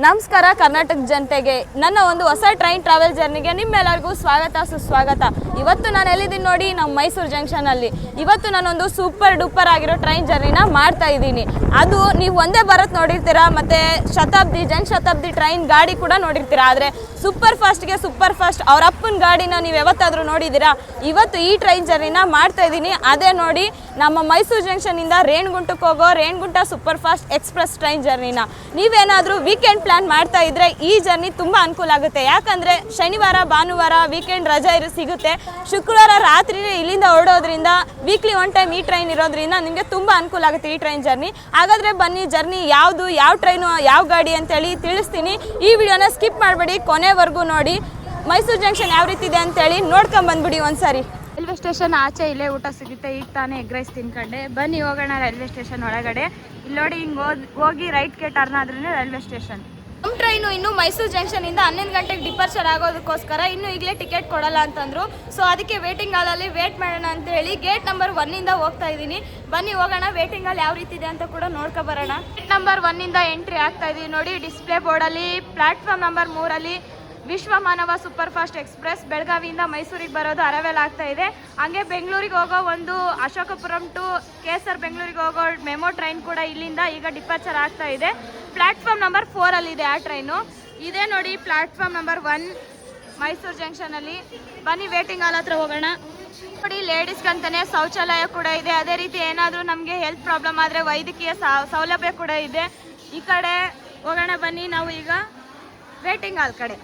ನಮಸ್ಕಾರ ಕರ್ನಾಟಕ ಜನತೆಗೆ ನನ್ನ ಒಂದು ಹೊಸ ಟ್ರೈನ್ ಟ್ರಾವೆಲ್ ಜರ್ನಿಗೆ ನಿಮ್ಮೆಲ್ಲರಿಗೂ ಸ್ವಾಗತ ಸುಸ್ವಾಗತ. ಇವತ್ತು ನಾನು ಎಲ್ಲಿದ್ದೀನಿ ನೋಡಿ, ನಮ್ಮ ಮೈಸೂರು ಜಂಕ್ಷನಲ್ಲಿ. ಇವತ್ತು ನಾನೊಂದು ಸೂಪರ್ ಡೂಪರ್ ಆಗಿರೋ ಟ್ರೈನ್ ಜರ್ನಿನ ಮಾಡ್ತಾ ಇದ್ದೀನಿ. ಅದು ನೀವು ಒಂದೇ ಭಾರತ್ ನೋಡಿರ್ತೀರಾ, ಮತ್ತು ಶತಾಬ್ದಿ ಜನಶತಾಬ್ದಿ ಟ್ರೈನ್ ಗಾಡಿ ಕೂಡ ನೋಡಿರ್ತೀರಾ. ಆದರೆ ಸೂಪರ್ ಫಾಸ್ಟ್ ಅವ್ರ ಅಪ್ಪನ ಗಾಡಿನ ನೀವು ಯಾವತ್ತಾದರೂ ನೋಡಿದ್ದೀರಾ? ಇವತ್ತು ಈ ಟ್ರೈನ್ ಜರ್ನಿನ ಮಾಡ್ತಾ ಇದ್ದೀನಿ. ಅದೇ ನೋಡಿ, ನಮ್ಮ ಮೈಸೂರು ಜಂಕ್ಷನಿಂದ ರೇಣಿಗುಂಟಕ್ಕೆ ಹೋಗೋ Renigunta super fast express train ಜರ್ನಿನ ನೀವೇನಾದರೂ ವೀಕೆಂಡ್ ಪ್ಲಾನ್ ಮಾಡ್ತಾ ಇದ್ರೆ ಈ ಜರ್ನಿ ತುಂಬ ಅನುಕೂಲ ಆಗುತ್ತೆ. ಯಾಕಂದರೆ ಶನಿವಾರ ಭಾನುವಾರ ವೀಕೆಂಡ್ ರಜೆ ಸಿಗುತ್ತೆ. ಶುಕ್ರವಾರ ರಾತ್ರಿನೇ ಇಲ್ಲಿಂದ ಹೊರಡೋದ್ರಿಂದ ವೀಕ್ಲಿ ಒನ್ ಟೈಮ್ ಈ ಟ್ರೈನ್ ಇರೋದ್ರಿಂದ ನಿಮಗೆ ತುಂಬ ಅನುಕೂಲ ಆಗುತ್ತೆ ಈ ಟ್ರೈನ್ ಜರ್ನಿ. ಹಾಗಾದರೆ ಬನ್ನಿ, ಜರ್ನಿ ಯಾವುದು, ಯಾವ ಟ್ರೈನು, ಯಾವ ಗಾಡಿ ಅಂತೇಳಿ ತಿಳಿಸ್ತೀನಿ. ಈ ವಿಡಿಯೋನ ಸ್ಕಿಪ್ ಮಾಡಬೇಡಿ, ಕೊನೆವರೆಗೂ ನೋಡಿ. ಮೈಸೂರು ಜಂಕ್ಷನ್ ಯಾವ ರೀತಿ ಇದೆ ಅಂತೇಳಿ ನೋಡ್ಕೊಂಬಂದ್ಬಿಡಿ ಒಂದ್ಸಾರಿ. ರೈಲ್ವೆ ಸ್ಟೇಷನ್ ಆಚೆ ಇಲ್ಲೇ ಊಟ ಸಿಗುತ್ತೆ. ಈಗ ತಾನೇ ಎಗ್ ರೈಸ್ ತಿನ್ಕೊಂಡೆ. ಬನ್ನಿ ಹೋಗೋಣ ರೈಲ್ವೆ ಸ್ಟೇಷನ್ ಒಳಗಡೆ. ಇಲ್ಲಿ ನೋಡಿ, ಹಿಂಗೆ ಹೋಗಿ ರೈಟ್ಗೆ ಟರ್ನ್ ಆದ್ರೇ ರೈಲ್ವೆ ಸ್ಟೇಷನ್. ನಮ್ಮ ಟ್ರೈನು ಇನ್ನು ಮೈಸೂರು ಜಂಕ್ಷನಿಂದ 11 ಗಂಟೆಗೆ ಡಿಪಾರ್ಚರ್ ಆಗೋದಕ್ಕೋಸ್ಕರ ಇನ್ನೂ ಈಗಲೇ ಟಿಕೆಟ್ ಕೊಡಲ್ಲ ಅಂತಂದರು. ಸೊ ಅದಕ್ಕೆ ವೇಟಿಂಗ್ ಹಾಲಲ್ಲಿ ವೇಟ್ ಮಾಡೋಣ ಅಂತ ಹೇಳಿ ಗೇಟ್ ನಂಬರ್ 1 ಹೋಗ್ತಾ ಇದ್ದೀನಿ. ಬನ್ನಿ ಹೋಗೋಣ, ವೇಟಿಂಗ್ ಹಾಲ್ ಯಾವ ರೀತಿ ಇದೆ ಅಂತ ಕೂಡ ನೋಡ್ಕೊಬರೋಣ. ಗೇಟ್ ನಂಬರ್ 1 ಎಂಟ್ರಿ ಆಗ್ತಾ ಇದ್ದೀವಿ. ನೋಡಿ, ಡಿಸ್ಪ್ಲೇ ಬೋರ್ಡಲ್ಲಿ ಪ್ಲಾಟ್ಫಾರ್ಮ್ ನಂಬರ್ 3 ವಿಶ್ವ ಮಾನವ ಸೂಪರ್ ಫಾಸ್ಟ್ ಎಕ್ಸ್ಪ್ರೆಸ್ ಬೆಳಗಾವಿಯಿಂದ ಮೈಸೂರಿಗೆ ಬರೋದು ಅರವೆಲ್ ಆಗ್ತಾ ಇದೆ. ಹಂಗೆ ಬೆಂಗಳೂರಿಗೆ ಹೋಗೋ ಒಂದು ಅಶೋಕಪುರಂ ಟು ಕೇಸರ್ ಬೆಂಗಳೂರಿಗೆ ಹೋಗೋ ಮೆಮೋ ಟ್ರೈನ್ ಕೂಡ ಇಲ್ಲಿಂದ ಈಗ ಡಿಪಾರ್ಚರ್ ಆಗ್ತಾ ಇದೆ. ಪ್ಲಾಟ್ಫಾರ್ಮ್ ನಂಬರ್ 4 ಇದೆ ಆ ಟ್ರೈನು. ಇದೇ ನೋಡಿ ಪ್ಲಾಟ್ಫಾರ್ಮ್ ನಂಬರ್ 1 ಮೈಸೂರು ಜಂಕ್ಷನಲ್ಲಿ. ಬನ್ನಿ ವೇಟಿಂಗ್ ಹಾಲ್ ಹತ್ರ ಹೋಗೋಣ. ನೋಡಿ, ಲೇಡೀಸ್ಗಂತಾನೆ ಶೌಚಾಲಯ ಕೂಡ ಇದೆ. ಅದೇ ರೀತಿ ಏನಾದರೂ ನಮಗೆ ಹೆಲ್ತ್ ಪ್ರಾಬ್ಲಮ್ ಆದರೆ ವೈದ್ಯಕೀಯ ಸೌಲಭ್ಯ ಕೂಡ ಇದೆ. ಈ ಕಡೆ ಹೋಗೋಣ ಬನ್ನಿ ನಾವು ಈಗ ವೇಟಿಂಗ್ ಹಾಲ್ ಕಡೆ.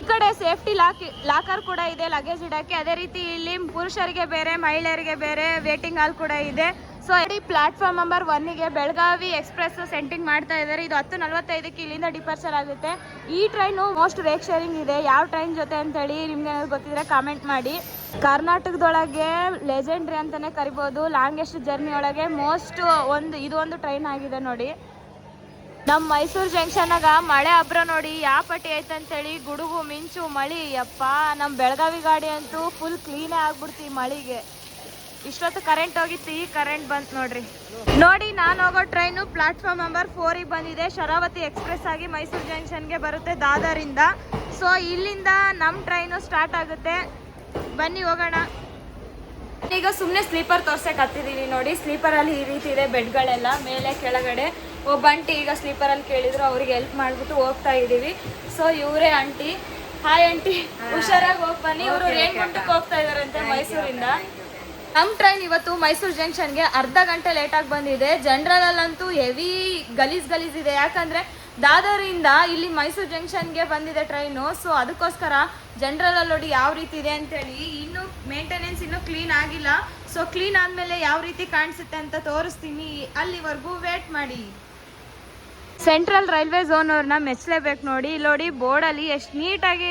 ಈ ಕಡೆ ಸೇಫ್ಟಿ ಲಾಕರ್ ಕೂಡ ಇದೆ ಲಗೇಜ್ ಇಡೋಕ್ಕೆ. ಅದೇ ರೀತಿ ಇಲ್ಲಿ ಪುರುಷರಿಗೆ ಬೇರೆ ಮಹಿಳೆಯರಿಗೆ ಬೇರೆ ವೇಟಿಂಗ್ ಹಾಲ್ ಕೂಡ ಇದೆ. ಸೊ ಈ ಪ್ಲಾಟ್ಫಾರ್ಮ್ ನಂಬರ್ 1 ಬೆಳಗಾವಿ ಎಕ್ಸ್ಪ್ರೆಸ್ ಸೆಂಟಿಂಗ್ ಮಾಡ್ತಾ ಇದ್ದಾರೆ. ಇದು 10:45 ಇಲ್ಲಿಂದ ಡಿಪಾರ್ಚರ್ ಆಗುತ್ತೆ. ಈ ಟ್ರೈನು ಮೋಸ್ಟ್ ರೇಕ್ ಶೇರಿಂಗ್ ಇದೆ. ಯಾವ ಟ್ರೈನ್ ಜೊತೆ ಅಂತೇಳಿ ನಿಮ್ಗೆ ಗೊತ್ತಿದ್ರೆ ಕಾಮೆಂಟ್ ಮಾಡಿ. ಕರ್ನಾಟಕದೊಳಗೆ ಲೆಜೆಂಡ್ರಿ ಅಂತಲೇ ಕರಿಬೋದು. ಲಾಂಗೆಸ್ಟ್ ಜರ್ನಿ ಒಳಗೆ ಇದೊಂದು ಟ್ರೈನ್ ಆಗಿದೆ ನೋಡಿ. ನಮ್ಮ ಮೈಸೂರು ಜಂಕ್ಷನಾಗ ಮಳೆ ಅಬ್ರ ನೋಡಿ ಯಾವ ಪಟ್ಟಿ ಐತಂತೇಳಿ, ಗುಡುಗು ಮಿಂಚು ಮಳಿ. ಯಪ್ಪ, ನಮ್ಮ ಬೆಳಗಾವಿ ಗಾಡಿ ಅಂತೂ ಫುಲ್ ಕ್ಲೀನೇ ಆಗ್ಬಿಡ್ತಿ ಮಳಿಗೆ. ಇಷ್ಟೊತ್ತು ಕರೆಂಟ್ ಹೋಗಿತ್ತು, ಈ ಕರೆಂಟ್ ಬಂತು ನೋಡ್ರಿ. ನೋಡಿ, ನಾನು ಹೋಗೋ ಟ್ರೈನು ಪ್ಲಾಟ್ಫಾರ್ಮ್ ನಂಬರ್ 4 ಬಂದಿದೆ. ಶರಾವತಿ ಎಕ್ಸ್ಪ್ರೆಸ್ ಆಗಿ ಮೈಸೂರು ಜಂಕ್ಷನ್ಗೆ ಬರುತ್ತೆ ದಾದರಿಂದ. ಸೊ ಇಲ್ಲಿಂದ ನಮ್ಮ ಟ್ರೈನು ಸ್ಟಾರ್ಟ್ ಆಗುತ್ತೆ. ಬನ್ನಿ ಹೋಗೋಣ. ಈಗ ಸುಮ್ಮನೆ ಸ್ಲೀಪರ್ ತೋರ್ಸಕ್ಕೆ ಹತ್ತಿದ್ದೀನಿ ನೋಡಿ. ಸ್ಲೀಪರಲ್ಲಿ ಈ ರೀತಿ ಇದೆ ಬೆಡ್ಗಳೆಲ್ಲ, ಮೇಲೆ ಕೆಳಗಡೆ. ಒಬ್ಬ ಆಂಟಿ ಈಗ ಸ್ಲೀಪರಲ್ಲಿ ಕೇಳಿದ್ರು, ಅವ್ರಿಗೆ ಹೆಲ್ಪ್ ಮಾಡಿಬಿಟ್ಟು ಹೋಗ್ತಾ ಇದ್ದೀವಿ. ಸೊ ಇವರೇ ಆಂಟಿ. ಹಾಯ್ ಆಂಟಿ, ಹುಷಾರಾಗಿ ಹೋಗಿ ಬನ್ನಿ. ಇವರು ರೇಣಿಗುಂಟಕ್ಕೆ ಹೋಗ್ತಾ ಇದಾರಂತೆ ಮೈಸೂರಿಂದ. ನಮ್ಮ ಟ್ರೈನ್ ಇವತ್ತು ಮೈಸೂರು ಜಂಕ್ಷನ್ಗೆ ಅರ್ಧ ಗಂಟೆ ಲೇಟಾಗಿ ಬಂದಿದೆ. ಜನರಲ್ಲಂತೂ ಹೆವಿ ಗಲೀಜ್ ಇದೆ. ಯಾಕಂದರೆ ದಾದರಿಂದ ಇಲ್ಲಿ ಮೈಸೂರು ಜಂಕ್ಷನ್ಗೆ ಬಂದಿದೆ ಟ್ರೈನು. ಸೊ ಅದಕ್ಕೋಸ್ಕರ ಜನರಲ್ ನೋಡಿ ಯಾವ ರೀತಿ ಇದೆ ಅಂತೇಳಿ. ಇನ್ನೂ ಮೇಂಟೆನೆನ್ಸ್ ಇನ್ನೂ ಕ್ಲೀನ್ ಆಗಿಲ್ಲ. ಸೊ ಕ್ಲೀನ್ ಆದಮೇಲೆ ಯಾವ ರೀತಿ ಕಾಣಿಸುತ್ತೆ ಅಂತ ತೋರಿಸ್ತೀನಿ. ಅಲ್ಲಿವರೆಗೂ ವೇಟ್ ಮಾಡಿ. ಸೆಂಟ್ರಲ್ ರೈಲ್ವೆ ಝೋನ್ ಅವ್ರನ್ನ ಮೆಚ್ಚಲೇಬೇಕು ನೋಡಿ. ಇಲ್ಲಿ ನೋಡಿ, ಬೋರ್ಡಲ್ಲಿ ಎಷ್ಟು ನೀಟಾಗಿ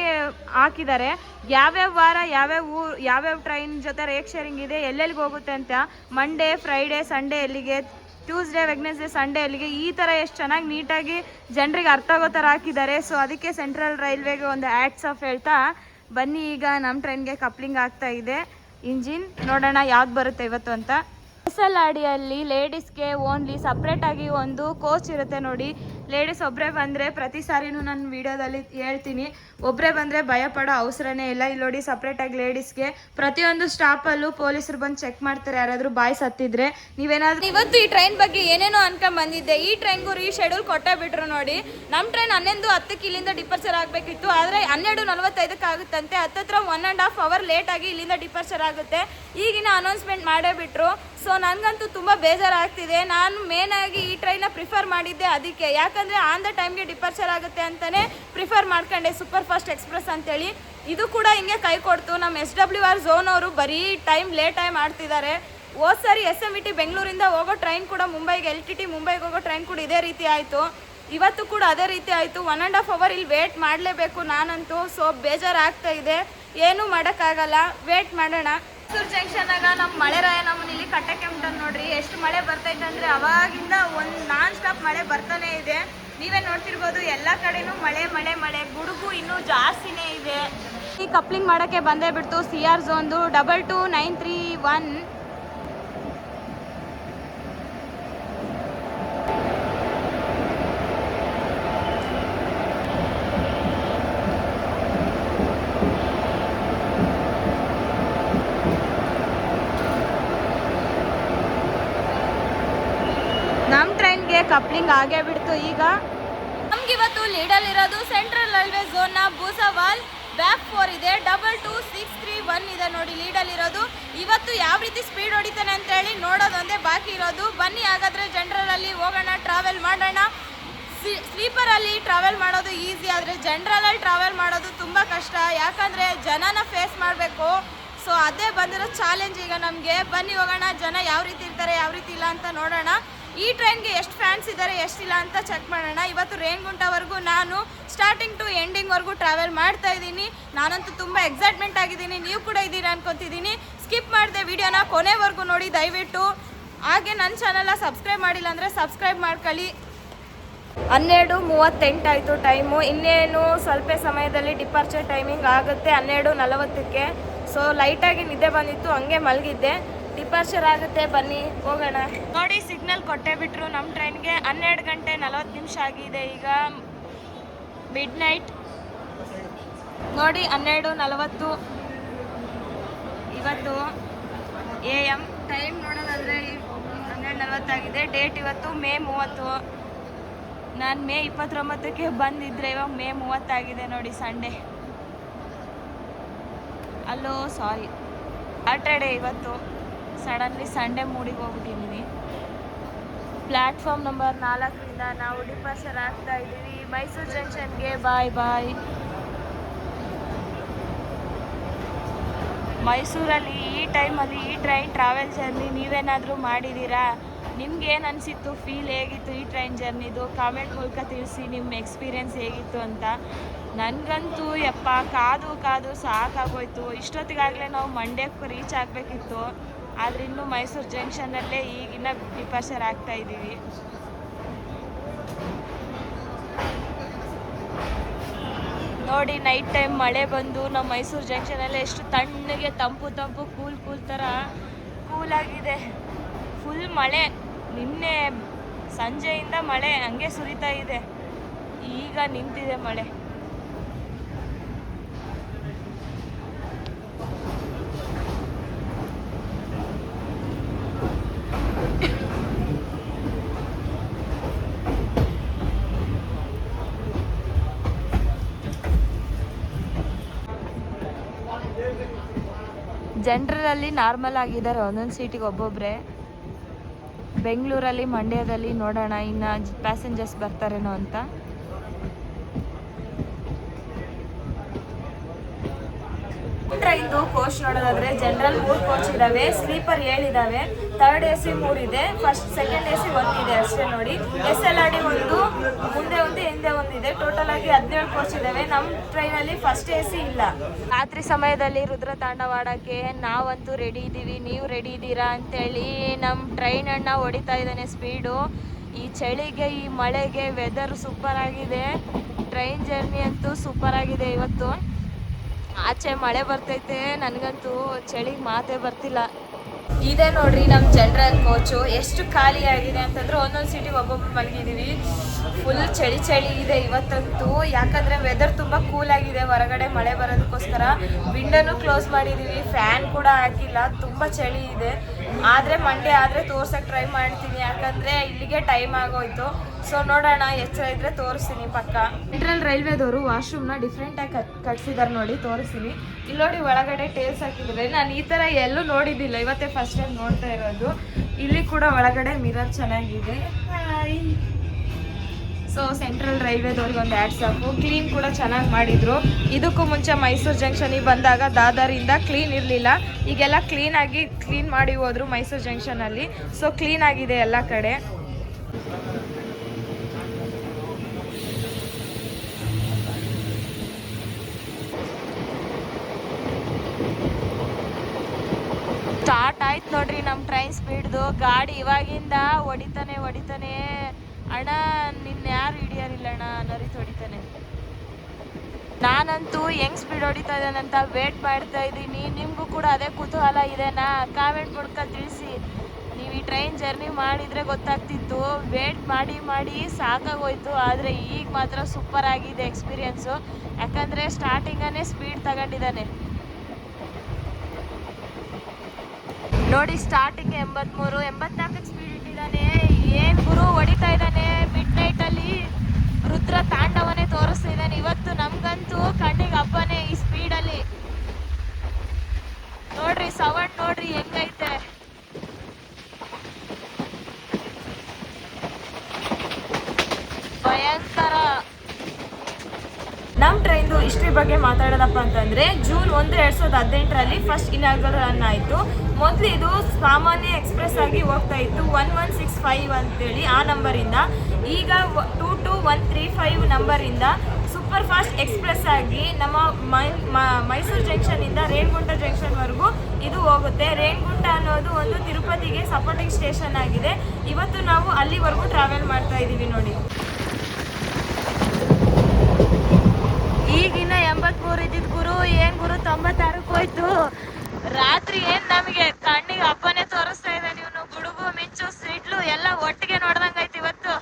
ಹಾಕಿದ್ದಾರೆ. ಯಾವ್ಯಾವ ವಾರ ಯಾವ್ಯಾವ ಟ್ರೈನ್ ಜೊತೆ ರೇಕ್ ಶೇರಿಂಗ್ ಇದೆ, ಎಲ್ಲೆಲ್ಲಿಗೆ ಹೋಗುತ್ತೆ ಅಂತ. ಮಂಡೇ, ಫ್ರೈಡೇ, ಸಂಡೇ ಎಲ್ಲಿಗೆ, ಟ್ಯೂಸ್ಡೇ, ವೆಡ್ನೆಸ್ಡೇ, ಸಂಡೇ ಎಲ್ಲಿಗೆ, ಈ ಥರ ಎಷ್ಟು ಚೆನ್ನಾಗಿ ನೀಟಾಗಿ ಜನರಿಗೆ ಅರ್ಥ ಆಗೋ ಥರ ಹಾಕಿದ್ದಾರೆ. ಸೊ ಅದಕ್ಕೆ ಸೆಂಟ್ರಲ್ ರೈಲ್ವೆಗೆ ಒಂದು ಹ್ಯಾಟ್ಸ್ ಆಫ್ ಹೇಳ್ತಾ ಬನ್ನಿ. ಈಗ ನಮ್ಮ ಟ್ರೈನ್ಗೆ ಕಪ್ಲಿಂಗ್ ಆಗ್ತಾ ಇದೆ ಇಂಜಿನ್. ನೋಡೋಣ ಯಾವ್ದು ಬರುತ್ತೆ ಇವತ್ತು ಅಂತ. ಅಡಿಯಲ್ಲಿ ಲೇಡೀಸ್ಗೆ ಓನ್ಲಿ ಸಪ್ರೇಟಾಗಿ ಒಂದು ಕೋಚ್ ಇರುತ್ತೆ ನೋಡಿ. ಲೇಡೀಸ್ ಒಬ್ಬರೇ ಬಂದರೆ, ಪ್ರತಿ ಸಾರಿನೂ ನಾನು ವೀಡಿಯೋದಲ್ಲಿ ಹೇಳ್ತೀನಿ, ಒಬ್ಬರೇ ಬಂದರೆ ಭಯ ಪಡೋ ಅವಸರನೇ ಇಲ್ಲ. ಇಲ್ಲಿ ನೋಡಿ, ಸಪ್ರೇಟಾಗಿ ಲೇಡೀಸ್ಗೆ ಪ್ರತಿಯೊಂದು ಸ್ಟಾಪಲ್ಲೂ ಪೊಲೀಸರು ಬಂದು ಚೆಕ್ ಮಾಡ್ತಾರೆ ಯಾರಾದರೂ ಬಾಯಿ ಸತ್ತಿದ್ರೆ. ನೀವೇನಾದ್ರೂ ಇವತ್ತು ಈ ಟ್ರೈನ್ ಬಗ್ಗೆ ಏನೇನೋ ಅನ್ಕೊಂಬಂದಿದ್ದೆ. ಈ ಟ್ರೈನ್ಗೂ ರೀಶೆಡ್ಯೂಲ್ ಕೊಟ್ಟೇ ಬಿಟ್ರು ನೋಡಿ. ನಮ್ಮ ಟ್ರೈನ್ 11:10 ಇಲ್ಲಿಂದ ಡಿಪಾರ್ಚರ್ ಆಗಬೇಕಿತ್ತು, ಆದರೆ 12:45 ಆಗುತ್ತಂತೆ. ಹತ್ತತ್ರ 1.5 hour ಲೇಟಾಗಿ ಇಲ್ಲಿಂದ ಡಿಪಾರ್ಚರ್ ಆಗುತ್ತೆ. ಈಗಿನ ಅನೌನ್ಸ್ಮೆಂಟ್ ಮಾಡೇ ಬಿಟ್ರು. ಸೊ ನನಗಂತೂ ತುಂಬ ಬೇಜಾರಾಗ್ತಿದೆ. ನಾನು ಮೇನಾಗಿ ಈ ಟ್ರೈನ ಪ್ರಿಫರ್ ಮಾಡಿದ್ದೆ ಅದಕ್ಕೆ. ಯಾಕಂದರೆ ಆನ್ ದ ಟೈಮ್ಗೆ ಡಿಪಾರ್ಚರ್ ಆಗುತ್ತೆ ಅಂತಲೇ ಪ್ರಿಫರ್ ಮಾಡ್ಕೊಂಡೆ ಸೂಪರ್ ಫಾಸ್ಟ್ ಎಕ್ಸ್ಪ್ರೆಸ್ ಅಂತೇಳಿ. ಇದು ಕೂಡ ಹಿಂಗೆ ಕೈ ಕೊಡ್ತು. ನಮ್ಮ SWR ಝೋನ್ ಅವರು ಬರೀ ಲೇಟ್ ಟೈಮ್ ಮಾಡ್ತಿದ್ದಾರೆ. ಹೋದ ಸಾರಿ SMVT ಬೆಂಗಳೂರಿಂದ ಹೋಗೋ ಟ್ರೈನ್ ಕೂಡ ಮುಂಬೈಗೆ, LTT ಮುಂಬೈಗೆ ಹೋಗೋ ಟ್ರೈನ್ ಕೂಡ ಇದೇ ರೀತಿ ಆಯಿತು. ಇವತ್ತು ಕೂಡ ಅದೇ ರೀತಿ ಆಯಿತು. 1.5 hour ಇಲ್ಲಿ ವೇಟ್ ಮಾಡಲೇಬೇಕು ನಾನಂತೂ. ಸೊ ಬೇಜಾರಾಗ್ತಾ ಇದೆ, ಏನೂ ಮಾಡೋಕ್ಕಾಗಲ್ಲ, ವೇಟ್ ಮಾಡೋಣ. ಮೈಸೂರು ಜಂಕ್ಷನಾಗ ನಮ್ಮ ಮಳೆರಾಯ ನಮ್ಮನ್ನ ಇಲ್ಲಿ ಕಟ್ಟಕ್ಕೆ ಬಿಟ್ಟನ್ ನೋಡ್ರಿ. ಎಷ್ಟು ಮಳೆ ಬರ್ತೈತೆ ಅಂದರೆ ಅವಾಗಿಂದ ಒಂದು ನಾನ್ ಸ್ಟಾಪ್ ಮಳೆ ಬರ್ತಾನೆ ಇದೆ. ನೀವೇ ನೋಡ್ತಿರ್ಬೋದು, ಎಲ್ಲ ಕಡೆನೂ ಮಳೆ. ಗುಡುಗು ಇನ್ನೂ ಜಾಸ್ತಿನೇ ಇದೆ. ಈ ಕಪ್ಲಿಂಗ್ ಮಾಡೋಕ್ಕೆ ಬಂದೇ ಬಿಡ್ತು. CR ಝೋನ್ದು 22931. ಕಪ್ಲಿಂಗ್ ಆಗೇ ಬಿಡ್ತು. ಈಗ ನಮ್ಗಿವತ್ತು ಲೀಡಲ್ಲಿರೋದು ಸೆಂಟ್ರಲ್ ರೈಲ್ವೆ ಝೋನ್ನ ಬೂಸವಾಲ್ ಬ್ಯಾಕ್ 4 ಇದೆ, 22631 ಇದೆ ನೋಡಿ ಲೀಡಲ್ಲಿರೋದು. ಇವತ್ತು ಯಾವ ರೀತಿ ಸ್ಪೀಡ್ ಹೊಡಿತಾನೆ ಅಂತ ಹೇಳಿ ನೋಡೋದೊಂದೇ ಬಾಕಿ ಇರೋದು. ಬನ್ನಿ ಹಾಗಾದ್ರೆ ಜನರಲಲ್ಲಿ ಹೋಗೋಣ, ಟ್ರಾವೆಲ್ ಮಾಡೋಣ. ಸ್ಲೀಪರಲ್ಲಿ ಟ್ರಾವೆಲ್ ಮಾಡೋದು ಈಸಿ, ಆದರೆ ಜನರಲಲ್ಲಿ ಟ್ರಾವೆಲ್ ಮಾಡೋದು ತುಂಬ ಕಷ್ಟ, ಯಾಕಂದರೆ ಜನನ ಫೇಸ್ ಮಾಡಬೇಕು. ಸೊ ಅದೇ ಬಂದಿರೋ ಚಾಲೆಂಜ್ ಈಗ ನಮಗೆ. ಬನ್ನಿ ಹೋಗೋಣ, ಜನ ಯಾವ ರೀತಿ ಇರ್ತಾರೆ ಯಾವ ರೀತಿ ಇಲ್ಲ ಅಂತ ನೋಡೋಣ. ಈ ಟ್ರೈನ್ಗೆ ಎಷ್ಟು ಫ್ಯಾನ್ಸ್ ಇದ್ದಾರೆ ಎಷ್ಟಿಲ್ಲ ಅಂತ ಚೆಕ್ ಮಾಡೋಣ. ಇವತ್ತು ರೇಣಿಗುಂಟವರೆಗೂ ನಾನು ಸ್ಟಾರ್ಟಿಂಗ್ ಟು ಎಂಡಿಂಗ್ವರೆಗೂ ಟ್ರಾವೆಲ್ ಮಾಡ್ತಾ ಇದ್ದೀನಿ. ನಾನಂತೂ ತುಂಬ ಎಕ್ಸೈಟ್ಮೆಂಟ್ ಆಗಿದ್ದೀನಿ, ನೀವು ಕೂಡ ಇದ್ದೀರಾ ಅನ್ಕೊತಿದ್ದೀನಿ. ಸ್ಕಿಪ್ ಮಾಡಿದೆ ವಿಡಿಯೋನ ಕೊನೆವರೆಗೂ ನೋಡಿ ದಯವಿಟ್ಟು. ಹಾಗೆ ನನ್ನ ಚಾನಲ್ನ ಸಬ್ಸ್ಕ್ರೈಬ್ ಮಾಡಿಲ್ಲ ಅಂದರೆ ಸಬ್ಸ್ಕ್ರೈಬ್ ಮಾಡ್ಕೊಳ್ಳಿ. 12:38 ಆಯಿತು ಟೈಮು. ಇನ್ನೇನು ಸ್ವಲ್ಪ ಸಮಯದಲ್ಲಿ ಡಿಪಾರ್ಚರ್ ಟೈಮಿಂಗ್ ಆಗುತ್ತೆ 12:40ಕ್ಕೆ. ಸೊ ಲೈಟಾಗಿ ನಿದ್ದೆ ಬಂದಿತ್ತು, ಹಂಗೆ ಮಲಗಿದ್ದೆ. ಡಿಪಾರ್ಚರ್ ಆಗುತ್ತೆ, ಬನ್ನಿ ಹೋಗೋಣ. ನೋಡಿ ಸಿಗ್ನಲ್ ಕೊಟ್ಟೇ ಬಿಟ್ರು ನಮ್ಮ ಟ್ರೈನ್ಗೆ. 12:40 ಆಗಿದೆ ಈಗ, ಮಿಡ್ ನೈಟ್ ನೋಡಿ. 12:40 ಇವತ್ತು AM. ಟೈಮ್ ನೋಡೋದಾದರೆ 12:40 ಆಗಿದೆ. ಡೇಟ್ ಇವತ್ತು ಮೇ 30. ನಾನು ಮೇ 29ಕ್ಕೆ ಬಂದಿದ್ದರೆ ಇವಾಗ ಮೇ 30 ಆಗಿದೆ ನೋಡಿ, ಸಂಡೇ. ಅಲ್ಲೋ ಸಾರಿ, ಸಾಟರ್ಡೇ ಇವತ್ತು. ಸಡನ್ಲಿ ಸಂಡೇ ಮೂಡಿಗೆ ಹೋಗ್ಬಿಟ್ಟಿದ್ದೀನಿ. ಪ್ಲ್ಯಾಟ್ಫಾರ್ಮ್ ನಂಬರ್ 4ರಿಂದ ನಾವು ಡಿಪಾರ್ಚರ್ ಆಗ್ತಾ ಇದ್ದೀವಿ ಮೈಸೂರು ಜಂಕ್ಷನ್ಗೆ. ಬಾಯ್ ಬಾಯ್. ಮೈಸೂರಲ್ಲಿ ಈ ಟೈಮಲ್ಲಿ ಈ ಟ್ರೈನ್ ಟ್ರಾವೆಲ್ ಜರ್ನಿ ನೀವೇನಾದರೂ ಮಾಡಿದ್ದೀರಾ? ನಿಮ್ಗೇನು ಅನಿಸಿತ್ತು, ಫೀಲ್ ಹೇಗಿತ್ತು ಈ ಟ್ರೈನ್ ಜರ್ನಿದು? ಕಾಮೆಂಟ್ ಮೂಲಕ ತಿಳಿಸಿ ನಿಮ್ಮ ಎಕ್ಸ್ಪೀರಿಯೆನ್ಸ್ ಹೇಗಿತ್ತು ಅಂತ. ನನಗಂತೂ ಯಪ್ಪ ಕಾದು ಕಾದು ಸಾಕಾಗೋಯ್ತು. ಇಷ್ಟೊತ್ತಿಗಾಗಲೇ ನಾವು ಮಂಡ್ಯಕ್ಕೆ ರೀಚ್ ಆಗಬೇಕಿತ್ತು, ಆದರೆ ಇನ್ನೂ ಮೈಸೂರು ಜಂಕ್ಷನಲ್ಲೇ ಈಗಿನ ಡಿಪಾರ್ಚರ್ ಆಗ್ತಾ ಇದ್ದೀವಿ. ನೋಡಿ ನೈಟ್ ಟೈಮ್ ಮಳೆ ಬಂದು ನಮ್ಮ ಮೈಸೂರು ಜಂಕ್ಷನಲ್ಲೇ ಎಷ್ಟು ತಣ್ಣಗೆ ತಂಪು ತಂಪು ಕೂಲ್ ಥರ ಕೂಲಾಗಿದೆ. ಫುಲ್ ಮಳೆ, ನಿನ್ನೆ ಸಂಜೆಯಿಂದ ಮಳೆ ಹಂಗೆ ಸುರಿತಾ ಇದೆ, ಈಗ ನಿಂತಿದೆ ಮಳೆ. ಜನರಲಲ್ಲಿ ನಾರ್ಮಲ್ ಆಗಿದ್ದಾರೆ, ಒಂದೊಂದು ಸೀಟಿಗೆ ಒಬ್ಬೊಬ್ಬರೇ. ಬೆಂಗಳೂರಲ್ಲಿ ಮಂಡ್ಯದಲ್ಲಿ ನೋಡೋಣ ಇನ್ನು ಪ್ಯಾಸೆಂಜರ್ಸ್ ಬರ್ತಾರೇನೋ ಅಂತ. ಟ್ರೈನ್ದು ಕೋಚ್ ನೋಡೋದಾದ್ರೆ ಜನರಲ್ 3 ಕೋಚ್ ಇದಾವೆ, ಸ್ಲೀಪರ್ 7 ಇದಾವೆ, ಥರ್ಡ್ AC 3 ಇದೆ, ಫಸ್ಟ್ ಸೆಕೆಂಡ್ AC 1 ಇದೆ ಅಷ್ಟೇ ನೋಡಿ. SLRD 1, ಮುಂದೆ 1 ಹಿಂದೆ 1 ಇದೆ. ಟೋಟಲ್ ಆಗಿ 17 ಕೋಚ್ ಇದಾವೆ. ನಮ್ಮ ಟ್ರೈನಲ್ಲಿ ಫಸ್ಟ್ AC ಇಲ್ಲ. ರಾತ್ರಿ ಸಮಯದಲ್ಲಿ ರುದ್ರ ತಾಂಡವಾಡಕ್ಕೆ ನಾವಂತೂ ರೆಡಿ ಇದ್ದೀವಿ, ನೀವು ರೆಡಿ ಇದ್ದೀರಾ ಅಂತೇಳಿ ನಮ್ಮ ಟ್ರೈನ್ ಅಣ್ಣ ಹೊಡಿತಾ ಇದ್ದಾನೆ ಸ್ಪೀಡು. ಈ ಚಳಿಗೆ ಈ ಮಳೆಗೆ ವೆದರ್ ಸೂಪರ್ ಆಗಿದೆ. ಟ್ರೈನ್ ಜರ್ನಿ ಅಂತೂ ಸೂಪರ್ ಆಗಿದೆ ಇವತ್ತು. ಆಚೆ ಮಳೆ ಬರ್ತೈತೆ, ನನಗಂತೂ ಚಳಿಗೆ ಮಾತೇ ಬರ್ತಿಲ್ಲ. ಇದೇ ನೋಡ್ರಿ ನಮ್ಮ ಜನರಲ್ ಕೋಚು ಎಷ್ಟು ಖಾಲಿ ಆಗಿದೆ ಅಂತಂದ್ರೆ ಒಂದೊಂದು ಸೀಟಿಗೆ ಒಬ್ಬೊಬ್ರು ಮಲಗಿದ್ದೀವಿ. ಫುಲ್ ಚಳಿ ಇದೆ ಇವತ್ತಂತೂ, ಯಾಕಂದರೆ ವೆದರ್ ತುಂಬ ಕೂಲ್ ಆಗಿದೆ. ಹೊರಗಡೆ ಮಳೆ ಬರೋದಕ್ಕೋಸ್ಕರ ವಿಂಡೋನು ಕ್ಲೋಸ್ ಮಾಡಿದ್ದೀವಿ, ಫ್ಯಾನ್ ಕೂಡ ಹಾಕಿಲ್ಲ, ತುಂಬ ಚಳಿ ಇದೆ. ಆದರೆ ಮಂಡೇ ಆದರೆ ತೋರ್ಸೋಕ್ಕೆ ಟ್ರೈ ಮಾಡ್ತೀನಿ, ಯಾಕಂದರೆ ಇಲ್ಲಿಗೆ ಟೈಮ್ ಆಗೋಯ್ತು. ಸೊ ನೋಡೋಣ, ಎಚ್ಚರ ಇದ್ರೆ ತೋರಿಸ್ತೀನಿ ಪಕ್ಕ. ಸೆಂಟ್ರಲ್ ರೈಲ್ವೆದವರು ವಾಶ್ರೂಮ್ನ ಡಿಫ್ರೆಂಟಾಗಿ ಕಟ್ಸಿದ್ದಾರೆ ನೋಡಿ, ತೋರಿಸ್ತೀನಿ. ಇಲ್ಲಿ ನೋಡಿ ಒಳಗಡೆ ಟೇಲ್ಸ್ ಹಾಕಿದ್ದಾರೆ. ನಾನು ಈ ಥರ ಎಲ್ಲೂ ನೋಡಿದ್ದಿಲ್ಲ, ಇವತ್ತೇ ಫಸ್ಟ್ ಟೈಮ್ ನೋಡ್ತಾ ಇರೋದು. ಇಲ್ಲಿ ಕೂಡ ಒಳಗಡೆ ಮಿರರ್ ಚೆನ್ನಾಗಿದೆ. ಸೊ ಸೆಂಟ್ರಲ್ ರೈಲ್ವೆದವ್ರಿಗೆ ಒಂದು ಹ್ಯಾಟ್ಸ್ ಆಫ್. ಕ್ಲೀನ್ ಕೂಡ ಚೆನ್ನಾಗಿ ಮಾಡಿದರು. ಇದಕ್ಕೂ ಮುಂಚೆ ಮೈಸೂರು ಜಂಕ್ಷನಿಗೆ ಬಂದಾಗ ದಾದರಿಂದ ಕ್ಲೀನ್ ಇರಲಿಲ್ಲ, ಈಗೆಲ್ಲ ಕ್ಲೀನ್ ಮಾಡಿ ಹೋದ್ರು ಮೈಸೂರು ಜಂಕ್ಷನಲ್ಲಿ. ಸೊ ಕ್ಲೀನ್ ಆಗಿದೆ ಎಲ್ಲ ಕಡೆ. ಸ್ಟಾರ್ಟ್ ಆಯ್ತು ನೋಡ್ರಿ ನಮ್ಮ ಟ್ರೈನ್ ಸ್ಪೀಡ್ದು. ಗಾಡಿ ಇವಾಗಿಂದ ಹೊಡಿತಾನೆ ಅಣ್ಣ, ನಿನ್ನ ಯಾರು ಹಿಡಿಯೋರಿಲ್ಲ ಅಣ್ಣ ಅನ್ನೋರಿತು ಹೊಡಿತಾನೆ. ನಾನಂತೂ ಹೆಂಗ್ ಸ್ಪೀಡ್ ಹೊಡಿತಾ ಇದ್ದಾನಂತ ವೇಟ್ ಮಾಡ್ತಾ ಇದ್ದೀನಿ. ನಿಮಗೂ ಕೂಡ ಅದೇ ಕುತೂಹಲ ಇದೆನಾ? ಕಾಮೆಂಟ್ ಮೂಲಕ ತಿಳಿಸಿ. ನೀವು ಈ ಟ್ರೈನ್ ಜರ್ನಿ ಮಾಡಿದರೆ ಗೊತ್ತಾಗ್ತಿತ್ತು. ವೇಟ್ ಮಾಡಿ ಸಾಕಾಗೋಯ್ತು. ಆದರೆ ಈಗ ಮಾತ್ರ ಸೂಪರ್ ಆಗಿದೆ ಎಕ್ಸ್ಪೀರಿಯೆನ್ಸು, ಯಾಕಂದರೆ ಸ್ಟಾರ್ಟಿಂಗನೇ ಸ್ಪೀಡ್ ತಗೊಂಡಿದ್ದಾನೆ ನೋಡಿ. ಸ್ಟಾರ್ಟಿಂಗ್ 83, 84 ಸ್ಪೀಡ್ ಇಟ್ಟಿದ್ದಾನೆ. ಏನು ಗುರು ಹೊಡಿತಾ ಇದ್ದಾನೆ. ಸೌಂಡ್ ನೋಡ್ರಿ ಹೆಂಗೈತೆ. ಭಯಂಕರ. ನಮ್ಮ ಟ್ರೈನ್ದು ಹಿಸ್ಟ್ರಿ ಬಗ್ಗೆ ಮಾತಾಡೋದಪ್ಪ ಅಂತಂದರೆ ಜೂನ್ 1, 2018ರಲ್ಲಿ ಫಸ್ಟ್ ಇನಾಗರಲ್ ರನ್ ಆಯಿತು. ಮೊದಲು ಇದು ಸಾಮಾನ್ಯ ಎಕ್ಸ್ಪ್ರೆಸ್ ಆಗಿ ಹೋಗ್ತಾ ಇತ್ತು 1165 ಅಂತೇಳಿ ಆ ನಂಬರಿಂದ. ಈಗ 22135 ನಂಬರಿಂದ ಸೂಪರ್ ಫಾಸ್ಟ್ ಎಕ್ಸ್ಪ್ರೆಸ್ ಆಗಿ ನಮ್ಮ ಮೈಸೂರು ಜಂಕ್ಷನಿಂದ ರೇಣಿಗುಂಟ ಜಂಕ್ಷನ್ವರೆಗೂ ಇದು ಹೋಗುತ್ತೆ. ರೇಣಿಗುಂಟ ಅನ್ನೋದು ಒಂದು ತಿರುಪತಿಗೆ ಸಪೋರ್ಟಿಂಗ್ ಸ್ಟೇಷನ್ ಆಗಿದೆ. ಇವತ್ತು ನಾವು ಅಲ್ಲಿವರೆಗೂ ಟ್ರಾವೆಲ್ ಮಾಡ್ತಾ ಇದ್ದೀವಿ ನೋಡಿ. ಈಗಿನ 83 ಇದ್ದಿದ್ದು ಗುರು, ಏನು ಗುರು 96ಕ್ಕೆ ಹೋಯ್ತು. ರಾತ್ರಿ ಏನು ನಮಗೆ ಕಣ್ಣಿಗೆ ಹಬ್ಬನೇ ತೋರಿಸ್ತಾ ಇದೆ. ನೀವು ಗುಡುಗು ಮಿಂಚು ಸಿಡ್ಲು ಎಲ್ಲ ಒಟ್ಟಿಗೆ ನೋಡ್ದಂಗಾಯ್ತು ಇವತ್ತು.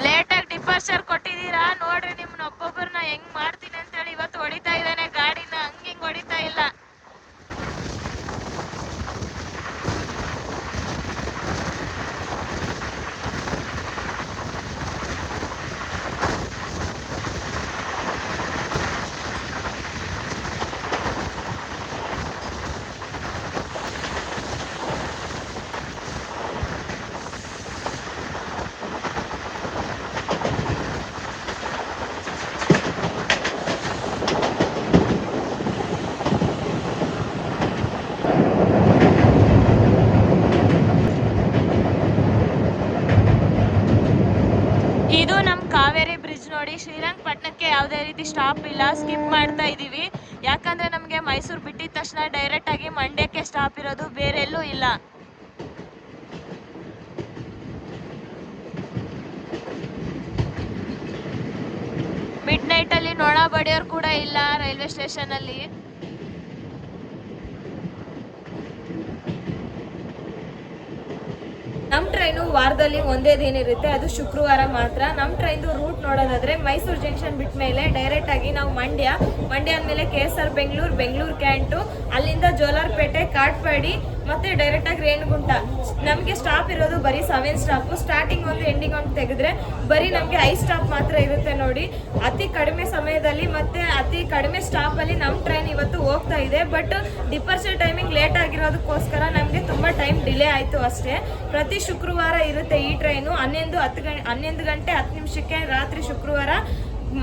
ಲೇಟಾಗಿ ಡಿಪಾರ್ಚರ್ ಕೊಟ್ಟಿದ್ದೀರಾ ನೋಡ್ರಿ. ನಿಮ್ಮನ್ನ ಒಬ್ಬೊಬ್ಬರನ್ನ ಹೆಂಗ್ ಮಾಡ್ತೀನಿ ಅಂತೇಳಿ ಇವತ್ತು ಹೊಡಿತಾ ಇದ್ದಾನೆ ಗಾಡಿನ. ಹಂಗಿಂಗ್ ಹೊಡಿತಾ ಇಲ್ಲ. ಇದು ನಮ್ಮ ಕಾವೇರಿ ಬ್ರಿಡ್ಜ್ ನೋಡಿ. ಶ್ರೀರಂಗಪಟ್ಟಣಕ್ಕೆ ಯಾವುದೇ ರೀತಿ ಸ್ಟಾಪ್ ಇಲ್ಲ, ಸ್ಕಿಪ್ ಮಾಡ್ತಾ ಇದ್ದೀವಿ. ಯಾಕಂದರೆ ನಮಗೆ ಮೈಸೂರು ಬಿಟ್ಟಿದ ತಕ್ಷಣ ಡೈರೆಕ್ಟಾಗಿ ಮಂಡ್ಯಕ್ಕೆ ಸ್ಟಾಪ್ ಇರೋದು, ಬೇರೆ ಎಲ್ಲೂ ಇಲ್ಲ. ಮಿಡ್ ನೈಟಲ್ಲಿ ನೊಣ ಬಡಿಯೋರು ಕೂಡ ಇಲ್ಲ ರೈಲ್ವೆ ಸ್ಟೇಷನಲ್ಲಿ. ನಮ್ಮ ಟ್ರೈನು ವಾರದಲ್ಲಿ ಒಂದೇ ದಿನ ಇರುತ್ತೆ, ಅದು ಶುಕ್ರವಾರ ಮಾತ್ರ. ನಮ್ಮ ಟ್ರೈನ್ದು ರೂಟ್ ನೋಡೋದಾದ್ರೆ ಮೈಸೂರು ಜಂಕ್ಷನ್ ಬಿಟ್ಟ ಮೇಲೆ ಡೈರೆಕ್ಟಾಗಿ ನಾವು ಮಂಡ್ಯ ಅಂದಮೇಲೆ KSR ಬೆಂಗಳೂರು ಕ್ಯಾಂಟು, ಅಲ್ಲಿಂದ ಜೋಲಾರ್ಪೇಟೆ, ಕಾಟ್ಪಾಡಿ ಮತ್ತು ಡೈರೆಕ್ಟಾಗಿ ರೇಣಿಗುಂಟ. ನಮಗೆ ಸ್ಟಾಪ್ ಇರೋದು ಬರೀ 7 ಸ್ಟಾಪು. ಸ್ಟಾರ್ಟಿಂಗ್ ಒಂದು ಎಂಡಿಂಗ್ ಒಂದು ತೆಗೆದ್ರೆ ಬರೀ ನಮಗೆ 5 ಸ್ಟಾಪ್ ಮಾತ್ರ ಇರುತ್ತೆ ನೋಡಿ. ಅತಿ ಕಡಿಮೆ ಸಮಯದಲ್ಲಿ ಮತ್ತು ಅತಿ ಕಡಿಮೆ ಸ್ಟಾಪಲ್ಲಿ ನಮ್ಮ ಟ್ರೈನ್ ಇವತ್ತು ಹೋಗ್ತಾ ಇದೆ. ಬಟ್ ಡಿಪಾರ್ಚರ್ ಟೈಮಿಂಗ್ ಲೇಟ್ ಆಗಿರೋದಕ್ಕೋಸ್ಕರ ನಮಗೆ ತುಂಬ ಟೈಮ್ ಡಿಲೇ ಆಯಿತು ಅಷ್ಟೇ. ಪ್ರತಿ ಶುಕ್ರವಾರ ಇರುತ್ತೆ ಈ ಟ್ರೈನು. 11 ಗಂಟೆ 10 ನಿಮಿಷಕ್ಕೆ ರಾತ್ರಿ ಶುಕ್ರವಾರ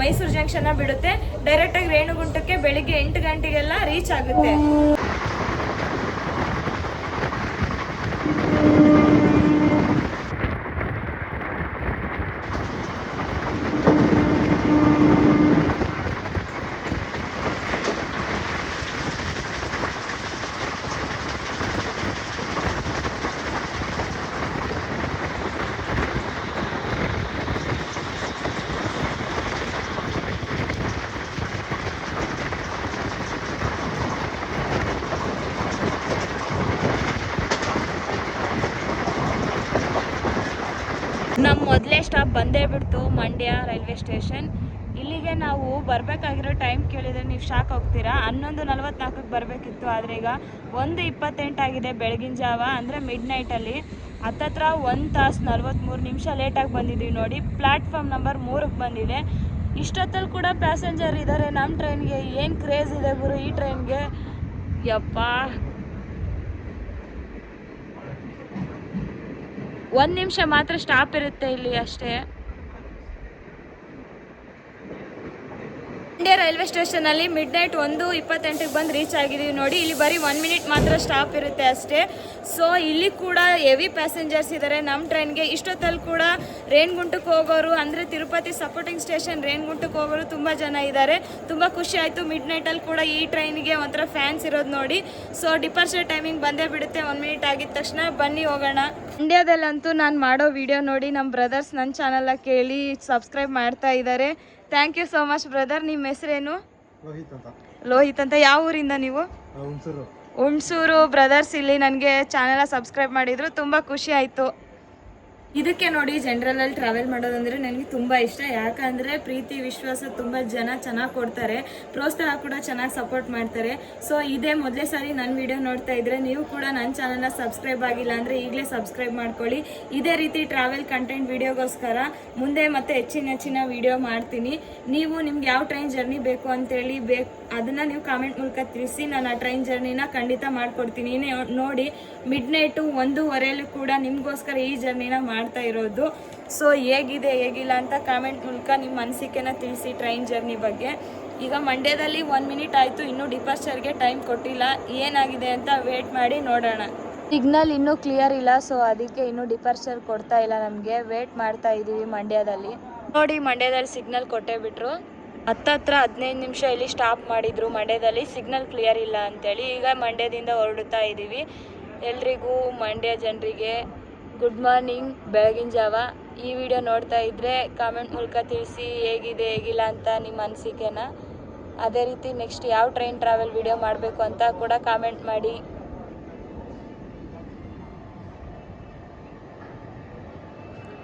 ಮೈಸೂರು ಜಂಕ್ಷನ್ನ ಬಿಡುತ್ತೆ. ಡೈರೆಕ್ಟಾಗಿ ರೇಣಿಗುಂಟಕ್ಕೆ ಬೆಳಿಗ್ಗೆ 8 ಗಂಟೆಗೆಲ್ಲ ರೀಚ್ ಆಗುತ್ತೆ. ನಮ್ಮ ಮೊದಲೇ ಸ್ಟಾಪ್ ಬಂದೇ ಬಿಡ್ತು ಮಂಡ್ಯ ರೈಲ್ವೆ ಸ್ಟೇಷನ್. ಇಲ್ಲಿಗೆ ನಾವು ಬರಬೇಕಾಗಿರೋ ಟೈಮ್ ಕೇಳಿದರೆ ನೀವು ಶಾಕ್ ಹೋಗ್ತೀರಾ. 11:44ಕ್ಕೆ ಬರಬೇಕಿತ್ತು, ಆದರೆ ಈಗ 1:28 ಆಗಿದೆ ಬೆಳಗಿನ ಜಾವ, ಅಂದರೆ ಮಿಡ್ ನೈಟಲ್ಲಿ. ಹತ್ತತ್ರ 1 ತಾಸು 43 ನಿಮಿಷ ಲೇಟಾಗಿ ಬಂದಿದ್ದೀವಿ ನೋಡಿ. ಪ್ಲ್ಯಾಟ್ಫಾರ್ಮ್ ನಂಬರ್ 3ಕ್ಕೆ ಬಂದಿದೆ. ಇಷ್ಟೊತ್ತಲ್ಲಿ ಕೂಡ ಪ್ಯಾಸೆಂಜರ್ ಇದ್ದಾರೆ ನಮ್ಮ ಟ್ರೈನ್ಗೆ. ಏನು ಕ್ರೇಜ್ ಇದೆ ಗುರು ಈ ಟ್ರೈನ್ಗೆ, ಯಪ್ಪ. 1 ನಿಮಿಷ ಮಾತ್ರ ಸ್ಟಾಪ್ ಇರುತ್ತೆ ಇಲ್ಲಿ ಅಷ್ಟೇ. ಮಂಡ್ಯ ರೈಲ್ವೆ ಸ್ಟೇಷನಲ್ಲಿ ಮಿಡ್ ನೈಟ್ 1:28ಕ್ಕೆ ಬಂದು ರೀಚ್ ಆಗಿದ್ದೀವಿ ನೋಡಿ. ಇಲ್ಲಿ ಬರೀ 1 ಮಿನಿಟ್ ಮಾತ್ರ ಸ್ಟಾಪ್ ಇರುತ್ತೆ ಅಷ್ಟೇ. ಸೊ ಇಲ್ಲಿ ಕೂಡ ಹೆವಿ ಪ್ಯಾಸೆಂಜರ್ಸ್ ಇದ್ದಾರೆ ನಮ್ಮ ಟ್ರೈನ್ಗೆ. ಇಷ್ಟೊತ್ತಲ್ಲಿ ಕೂಡ ರೇಣಿಗುಂಟಕ್ಕೆ ಹೋಗೋರು, ಅಂದರೆ ತಿರುಪತಿ ಸಪೋರ್ಟಿಂಗ್ ಸ್ಟೇಷನ್ ರೇಣಿಗುಂಟಕ್ಕೆ ಹೋಗೋರು ತುಂಬ ಜನ ಇದ್ದಾರೆ. ತುಂಬ ಖುಷಿ ಆಯಿತು. ಮಿಡ್ ನೈಟಲ್ಲಿ ಕೂಡ ಈ ಟ್ರೈನಿಗೆ ಒಂಥರ ಫ್ಯಾನ್ಸ್ ಇರೋದು ನೋಡಿ. ಸೊ ಡಿಪಾರ್ಚರ್ ಟೈಮಿಂಗ್ ಬಂದೇ ಬಿಡುತ್ತೆ 1 ಮಿನಿಟ್ ಆಗಿದ ತಕ್ಷಣ. ಬನ್ನಿ ಹೋಗೋಣ. ಇಂಡಿಯಾದಲ್ಲಂತೂ ನಾನು ಮಾಡೋ ವಿಡಿಯೋ ನೋಡಿ ನಮ್ಮ ಬ್ರದರ್ಸ್ ನನ್ನ ಚಾನಲ್ನ ಕೇಳಿ ಸಬ್ಸ್ಕ್ರೈಬ್ ಮಾಡ್ತಾ ಇದ್ದಾರೆ. Thank you so much brother. ನಿಮ್ಮ ಹೆಸರೇನು? ಲೋಹಿತ್ ಅಂತ. ಯಾವ ಊರಿಂದ ನೀವು? ಹುಣಸೂರು ಬ್ರದರ್ಸ್ ಇಲ್ಲಿ ನನಗೆ ಚಾನೆಲ್ ಸಬ್ಸ್ಕ್ರೈಬ್ ಮಾಡಿದ್ರು, ತುಂಬ ಖುಷಿ ಆಯಿತು. ಇದಕ್ಕೆ ನೋಡಿ ಜನರಲಲ್ಲಿ ಟ್ರಾವೆಲ್ ಮಾಡೋದಂದರೆ ನನಗೆ ತುಂಬ ಇಷ್ಟ. ಯಾಕಂದರೆ ಪ್ರೀತಿ ವಿಶ್ವಾಸ ತುಂಬ ಜನ ಚೆನ್ನಾಗಿ ಕೊಡ್ತಾರೆ, ಪ್ರೋತ್ಸಾಹ ಕೂಡ ಚೆನ್ನಾಗಿ ಸಪೋರ್ಟ್ ಮಾಡ್ತಾರೆ. ಸೊ ಇದೇ ಮೊದಲೇ ಸಾರಿ ನನ್ನ ವಿಡಿಯೋ ನೋಡ್ತಾ ಇದ್ದರೆ ನೀವು ಕೂಡ ನನ್ನ ಚಾನಲ್ನ ಸಬ್ಸ್ಕ್ರೈಬ್ ಆಗಿಲ್ಲ ಅಂದರೆ ಈಗಲೇ ಸಬ್ಸ್ಕ್ರೈಬ್ ಮಾಡ್ಕೊಳ್ಳಿ. ಇದೇ ರೀತಿ ಟ್ರಾವೆಲ್ ಕಂಟೆಂಟ್ ವಿಡಿಯೋಗೋಸ್ಕರ ಮುಂದೆ ಮತ್ತೆ ಹೆಚ್ಚಿನ ವಿಡಿಯೋ ಮಾಡ್ತೀನಿ. ನೀವು ನಿಮ್ಗೆ ಯಾವ ಟ್ರೈನ್ ಜರ್ನಿ ಬೇಕು ಅಂತೇಳಿ ಅದನ್ನು ನೀವು ಕಾಮೆಂಟ್ ಮೂಲಕ ತಿಳಿಸಿ. ನಾನು ಆ ಟ್ರೈನ್ ಜರ್ನಿನ ಖಂಡಿತ ಮಾಡಿಕೊಡ್ತೀನಿ. ನೋಡಿ ಮಿಡ್ ನೈಟು 1:15 ಕೂಡ ನಿಮಗೋಸ್ಕರ ಈ ಜರ್ನಿನ ಮಾಡ್ತಾ ಇರೋದು. ಸೊ ಹೇಗಿದೆ ಹೇಗಿಲ್ಲ ಅಂತ ಕಾಮೆಂಟ್ ಮೂಲಕ ನಿಮ್ಮ ಅನಿಸಿಕೆನ ತಿಳಿಸಿ ಟ್ರೈನ್ ಜರ್ನಿ ಬಗ್ಗೆ. ಈಗ ಮಂಡ್ಯದಲ್ಲಿ 1 ಮಿನಿಟ್ ಆಯಿತು, ಇನ್ನೂ ಡಿಪಾರ್ಚರ್ಗೆ ಟೈಮ್ ಕೊಟ್ಟಿಲ್ಲ. ಏನಾಗಿದೆ ಅಂತ ವೇಟ್ ಮಾಡಿ ನೋಡೋಣ. ಸಿಗ್ನಲ್ ಇನ್ನೂ ಕ್ಲಿಯರ್ ಇಲ್ಲ, ಸೊ ಅದಕ್ಕೆ ಇನ್ನೂ ಡಿಪಾರ್ಚರ್ ಕೊಡ್ತಾ ಇಲ್ಲ. ನಮಗೆ ವೇಟ್ ಮಾಡ್ತಾ ಇದ್ದೀವಿ ಮಂಡ್ಯದಲ್ಲಿ. ನೋಡಿ ಮಂಡ್ಯದಲ್ಲಿ ಸಿಗ್ನಲ್ ಕೊಟ್ಟೇ ಬಿಟ್ರು. 15 ನಿಮಿಷ ಇಲ್ಲಿ ಸ್ಟಾಪ್ ಮಾಡಿದ್ರು ಮಂಡ್ಯದಲ್ಲಿ, ಸಿಗ್ನಲ್ ಕ್ಲಿಯರ್ ಇಲ್ಲ ಅಂತೇಳಿ. ಈಗ ಮಂಡ್ಯದಿಂದ ಹೊರಡುತ್ತಾ ಇದ್ದೀವಿ. ಎಲ್ರಿಗೂ ಮಂಡ್ಯ ಜನರಿಗೆ ಗುಡ್ ಮಾರ್ನಿಂಗ್. ಬೆಳಗಿನ ಜಾವ. ಈ ವಿಡಿಯೋ ನೋಡ್ತಾ ಇದ್ದರೆ ಕಾಮೆಂಟ್ ಮೂಲಕ ತಿಳಿಸಿ ಹೇಗಿದೆ ಹೇಗಿಲ್ಲ ಅಂತ ನಿಮ್ಮ ಅನಿಸಿಕೆನ. ಅದೇ ರೀತಿ ನೆಕ್ಸ್ಟ್ ಯಾವ ಟ್ರೈನ್ ಟ್ರಾವೆಲ್ ವಿಡಿಯೋ ಮಾಡಬೇಕು ಅಂತ ಕೂಡ ಕಾಮೆಂಟ್ ಮಾಡಿ.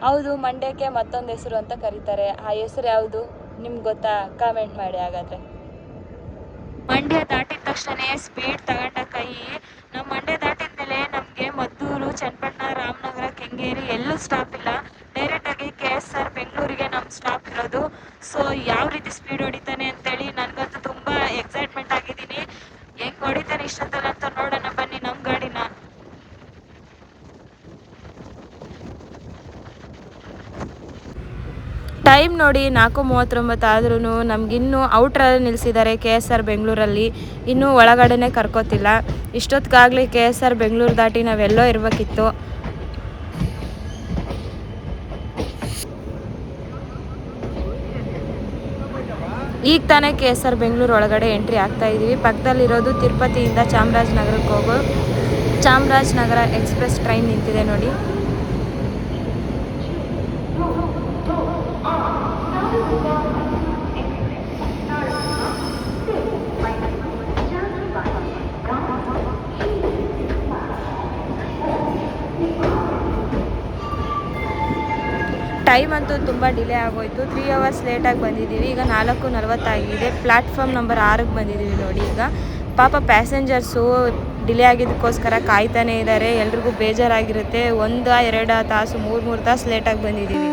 ಹೌದು, ಮಂಡ್ಯಕ್ಕೆ ಮತ್ತೊಂದು ಹೆಸರು ಅಂತ ಕರೀತಾರೆ. ಆ ಹೆಸರು ಯಾವುದು ನಿಮ್ಗೆ ಗೊತ್ತಾ? ಕಾಮೆಂಟ್ ಮಾಡಿ. ಹಾಗಾದರೆ ಮಂಡ್ಯ ದಾಟಿದ ತಕ್ಷಣ ಸ್ಪೀಡ್ ತಗೊಂಡ ಕೈ. ನಮ್ಮ ಮಂಡ್ಯ ದಾಟಿದ ಮೇಲೆ ನಮಗೆ ಮದ್ದೂರು, ಚನ್ನಪಟ್ಟಣ, ರಾಮನಗರ, ಕೆಂಗೇರಿ ಎಲ್ಲೂ ಸ್ಟಾಪ್ ಇಲ್ಲ. ಡೈರೆಕ್ಟಾಗಿ KSR ಬೆಂಗಳೂರಿಗೆ ನಮ್ಮ ಸ್ಟಾಪ್ ಇರೋದು. ಸೊ ಯಾವ ರೀತಿ ಸ್ಪೀಡ್ ಹೊಡಿತಾನೆ ಅಂತೇಳಿ ನನಗಂತೂ ತುಂಬ ಎಕ್ಸೈಟ್ಮೆಂಟ್ ಆಗಿದ್ದೀನಿ. ಹೆಂಗೆ ಹೊಡಿತಾನೆ ಇಷ್ಟೊತ್ತಲ್ಲ ಅಂತ ನೋಡೋಣ ಬನ್ನಿ ನಮ್ಮ ಗಾಡಿನ. ಟೈಮ್ ನೋಡಿ 4:39 ಆದ್ರೂ ನಮಗಿನ್ನೂ ಔಟ್ರಲ್ಲಿ ನಿಲ್ಲಿಸಿದ್ದಾರೆ KSR ಬೆಂಗಳೂರಲ್ಲಿ. ಇನ್ನೂ ಒಳಗಡೆನೇ ಕರ್ಕೋತಿಲ್ಲ. ಇಷ್ಟೊತ್ತಿಗಾಗಲೇ KSR ಬೆಂಗಳೂರು ದಾಟಿ ನಾವೆಲ್ಲೋ ಇರಬೇಕಿತ್ತು. ಈಗ ತಾನೇ KSR ಬೆಂಗಳೂರು ಒಳಗಡೆ ಎಂಟ್ರಿ ಆಗ್ತಾ ಇದ್ದೀವಿ. ಪಕ್ಕದಲ್ಲಿರೋದು ತಿರುಪತಿಯಿಂದ ಚಾಮರಾಜನಗರಕ್ಕೆ ಹೋಗೋ ಚಾಮರಾಜನಗರ ಎಕ್ಸ್ಪ್ರೆಸ್ ಟ್ರೈನ್ ನಿಂತಿದೆ ನೋಡಿ. ಟೈಮ್ ಅಂತೂ ತುಂಬ ಡಿಲೇ ಆಗೋಯ್ತು. 3 ಅವರ್ಸ್ ಲೇಟಾಗಿ ಬಂದಿದ್ದೀವಿ. ಈಗ 4:40 ಆಗಿದೆ. ಪ್ಲ್ಯಾಟ್ಫಾರ್ಮ್ ನಂಬರ್ 6ಕ್ಕೆ ಬಂದಿದ್ದೀವಿ ನೋಡಿ. ಈಗ ಪಾಪ ಪ್ಯಾಸೆಂಜರ್ಸು ಡಿಲೇ ಆಗಿದ್ದಕ್ಕೋಸ್ಕರ ಕಾಯ್ತಾನೆ ಇದ್ದಾರೆ. ಎಲ್ರಿಗೂ ಬೇಜಾರಾಗಿರುತ್ತೆ. 1-2 ತಾಸು 3 ತಾಸು ಲೇಟಾಗಿ ಬಂದಿದ್ದೀವಿ.